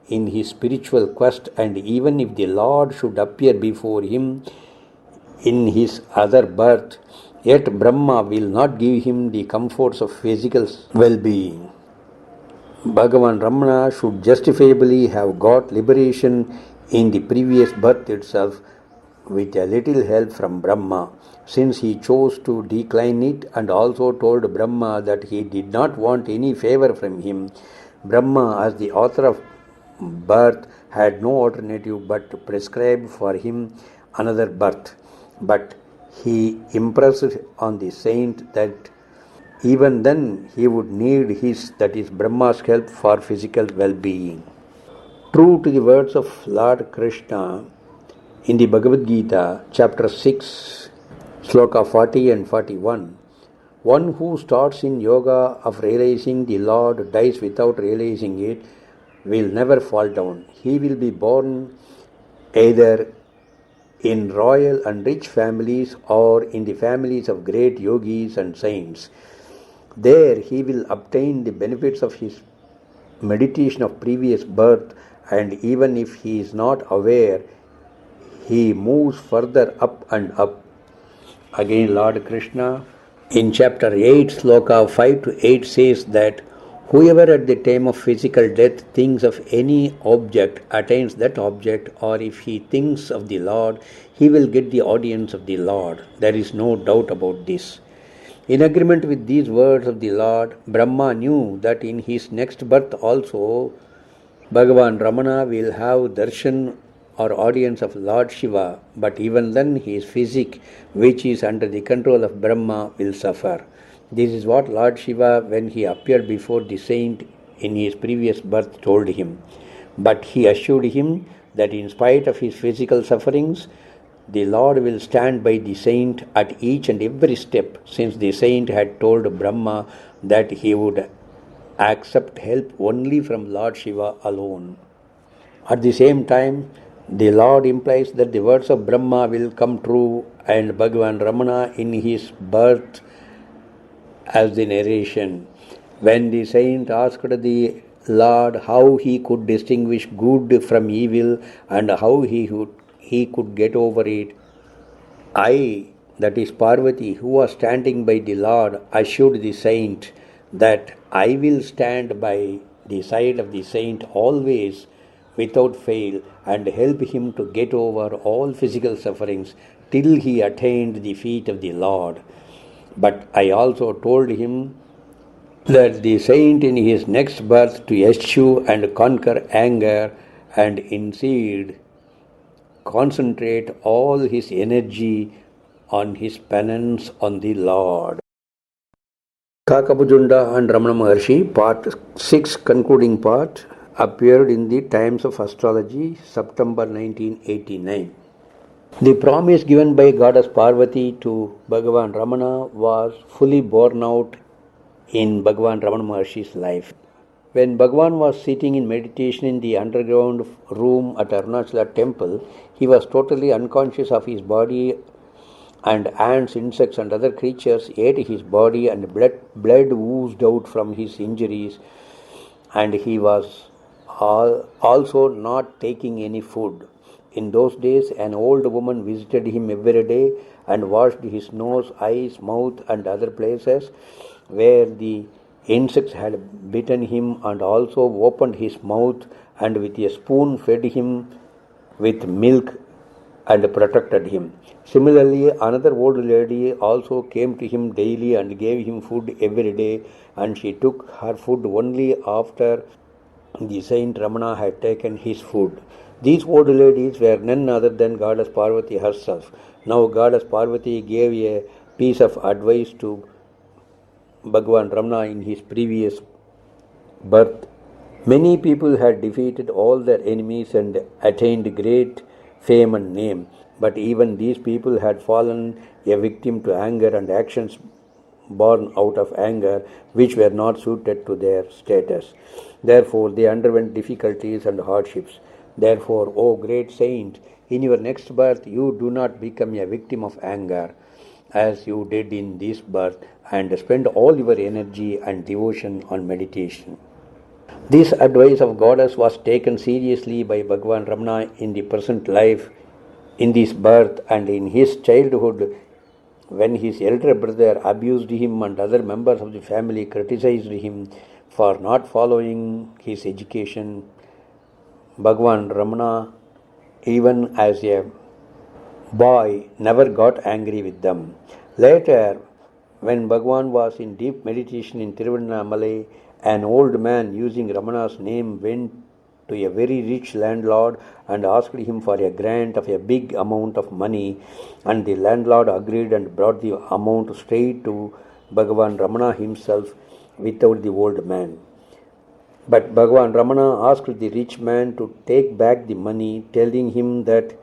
in his spiritual quest, and even if the Lord should appear before him in his other birth, yet Brahma will not give him the comforts of physical well-being. Bhagavan Ramana should justifiably have got liberation in the previous birth itself with a little help from Brahma, since he chose to decline it and also told Brahma that he did not want any favor from him. Brahma, as the author of birth, had no alternative but to prescribe for him another birth. But he impressed on the saint that even then he would need his, that is Brahma's help for physical well-being. True to the words of Lord Krishna in the Bhagavad Gita, chapter 6, sloka 40 and 41, one who starts in yoga of realizing the Lord dies without realizing it will never fall down. He will be born either in royal and rich families or in the families of great yogis and saints. There he will obtain the benefits of his meditation of previous birth, and even if he is not aware, he moves further up and up. Again, Lord Krishna in chapter 8, sloka 5 to 8 says that whoever at the time of physical death thinks of any object attains that object, or if he thinks of the Lord, he will get the audience of the Lord. There is no doubt about this. In agreement with these words of the Lord, Brahma knew that in his next birth also Bhagavan Ramana will have darshan or audience of Lord Shiva, but even then his physique, which is under the control of Brahma, will suffer. This is what Lord Shiva, when he appeared before the saint in his previous birth, told him. But he assured him that in spite of his physical sufferings, the Lord will stand by the saint at each and every step, since the saint had told Brahma that he would accept help only from Lord Shiva alone. At the same time, the Lord implies that the words of Brahma will come true, and Bhagavan Ramana in his birth as the narration. When the saint asked the Lord how he could distinguish good from evil and how he could get over it, I, that is Parvati, who was standing by the Lord, assured the saint that I will stand by the side of the saint always without fail and help him to get over all physical sufferings till he attained the feet of the Lord. But I also told him that the saint in his next birth to eschew and conquer anger and instead concentrate all his energy on his penance on the Lord. Kaka Bhujundar and Ramana Maharshi, part 6, concluding part, appeared in the Times of Astrology, September 1989. The promise given by Goddess Parvati to Bhagavan Ramana was fully borne out in Bhagavan Ramana Maharshi's life. When Bhagavan was sitting in meditation in the underground room at Arunachala temple, he was totally unconscious of his body, and ants, insects and other creatures ate his body, and blood oozed out from his injuries, and he was also not taking any food. In those days, an old woman visited him every day and washed his nose, eyes, mouth and other places where the insects had bitten him, and also opened his mouth and with a spoon fed him with milk and protected him. Similarly, another old lady also came to him daily and gave him food every day, and she took her food only after the Saint Ramana had taken his food. These old ladies were none other than Goddess Parvati herself. Now Goddess Parvati gave a piece of advice to Bhagavan Ramana in his previous birth. Many people had defeated all their enemies and attained great fame and name, but even these people had fallen a victim to anger and actions born out of anger which were not suited to their status. Therefore, they underwent difficulties and hardships. Therefore, O great saint, in your next birth you do not become a victim of anger as you did in this birth and spend all your energy and devotion on meditation. This advice of goddess was taken seriously by Bhagavan Ramana in the present life, in this birth and in his childhood, when his elder brother abused him and other members of the family criticized him for not following his education. Bhagavan Ramana, even as a boy, never got angry with them. Later, when Bhagavan was in deep meditation in Tiruvannamalai, an old man using Ramana's name went to a very rich landlord and asked him for a grant of a big amount of money, and the landlord agreed and brought the amount straight to Bhagavan Ramana himself without the old man. But Bhagavan Ramana asked the rich man to take back the money, telling him that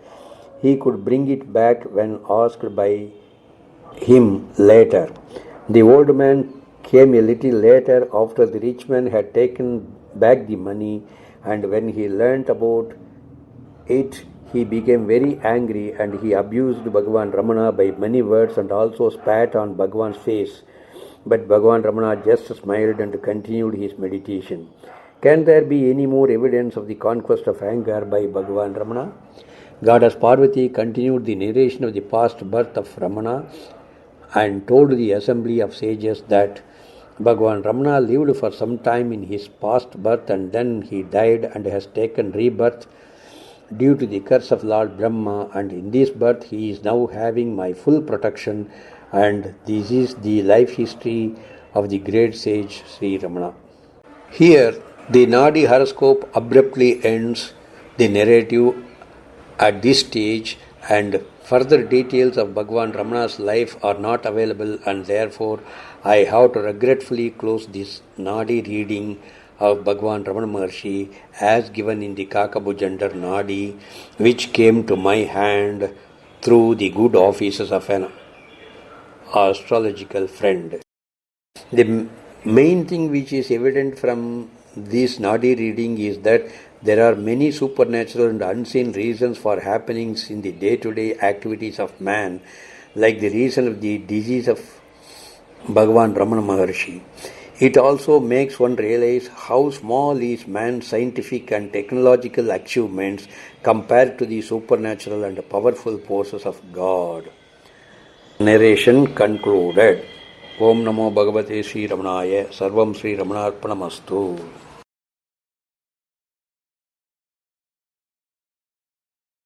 he could bring it back when asked by him later. The old man came a little later after the rich man had taken back the money, and when he learnt about it, he became very angry and he abused Bhagavan Ramana by many words and also spat on Bhagavan's face. But Bhagavan Ramana just smiled and continued his meditation. Can there be any more evidence of the conquest of anger by Bhagavan Ramana? Goddess Parvati continued the narration of the past birth of Ramana and told the assembly of sages that Bhagavan Ramana lived for some time in his past birth and then he died and has taken rebirth due to the curse of Lord Brahma, and in this birth he is now having my full protection, and this is the life history of the great sage Sri Ramana. Here the Naadi horoscope abruptly ends the narrative at this stage, and further details of Bhagavan Ramana's life are not available, and therefore I have to regretfully close this Naadi reading of Bhagavan Ramana Maharshi as given in the Kaka Bhujundar Naadi, which came to my hand through the good offices of an astrological friend. The main thing which is evident from this Nadi reading is that there are many supernatural and unseen reasons for happenings in the day-to-day activities of man, like the reason of the disease of Bhagavan Ramana Maharshi. It also makes one realize how small is man's scientific and technological achievements compared to the supernatural and powerful forces of God. Narration concluded. Om Namo Bhagavate Sri Ramanaya. Sarvam Sri Ramanarpanamastu.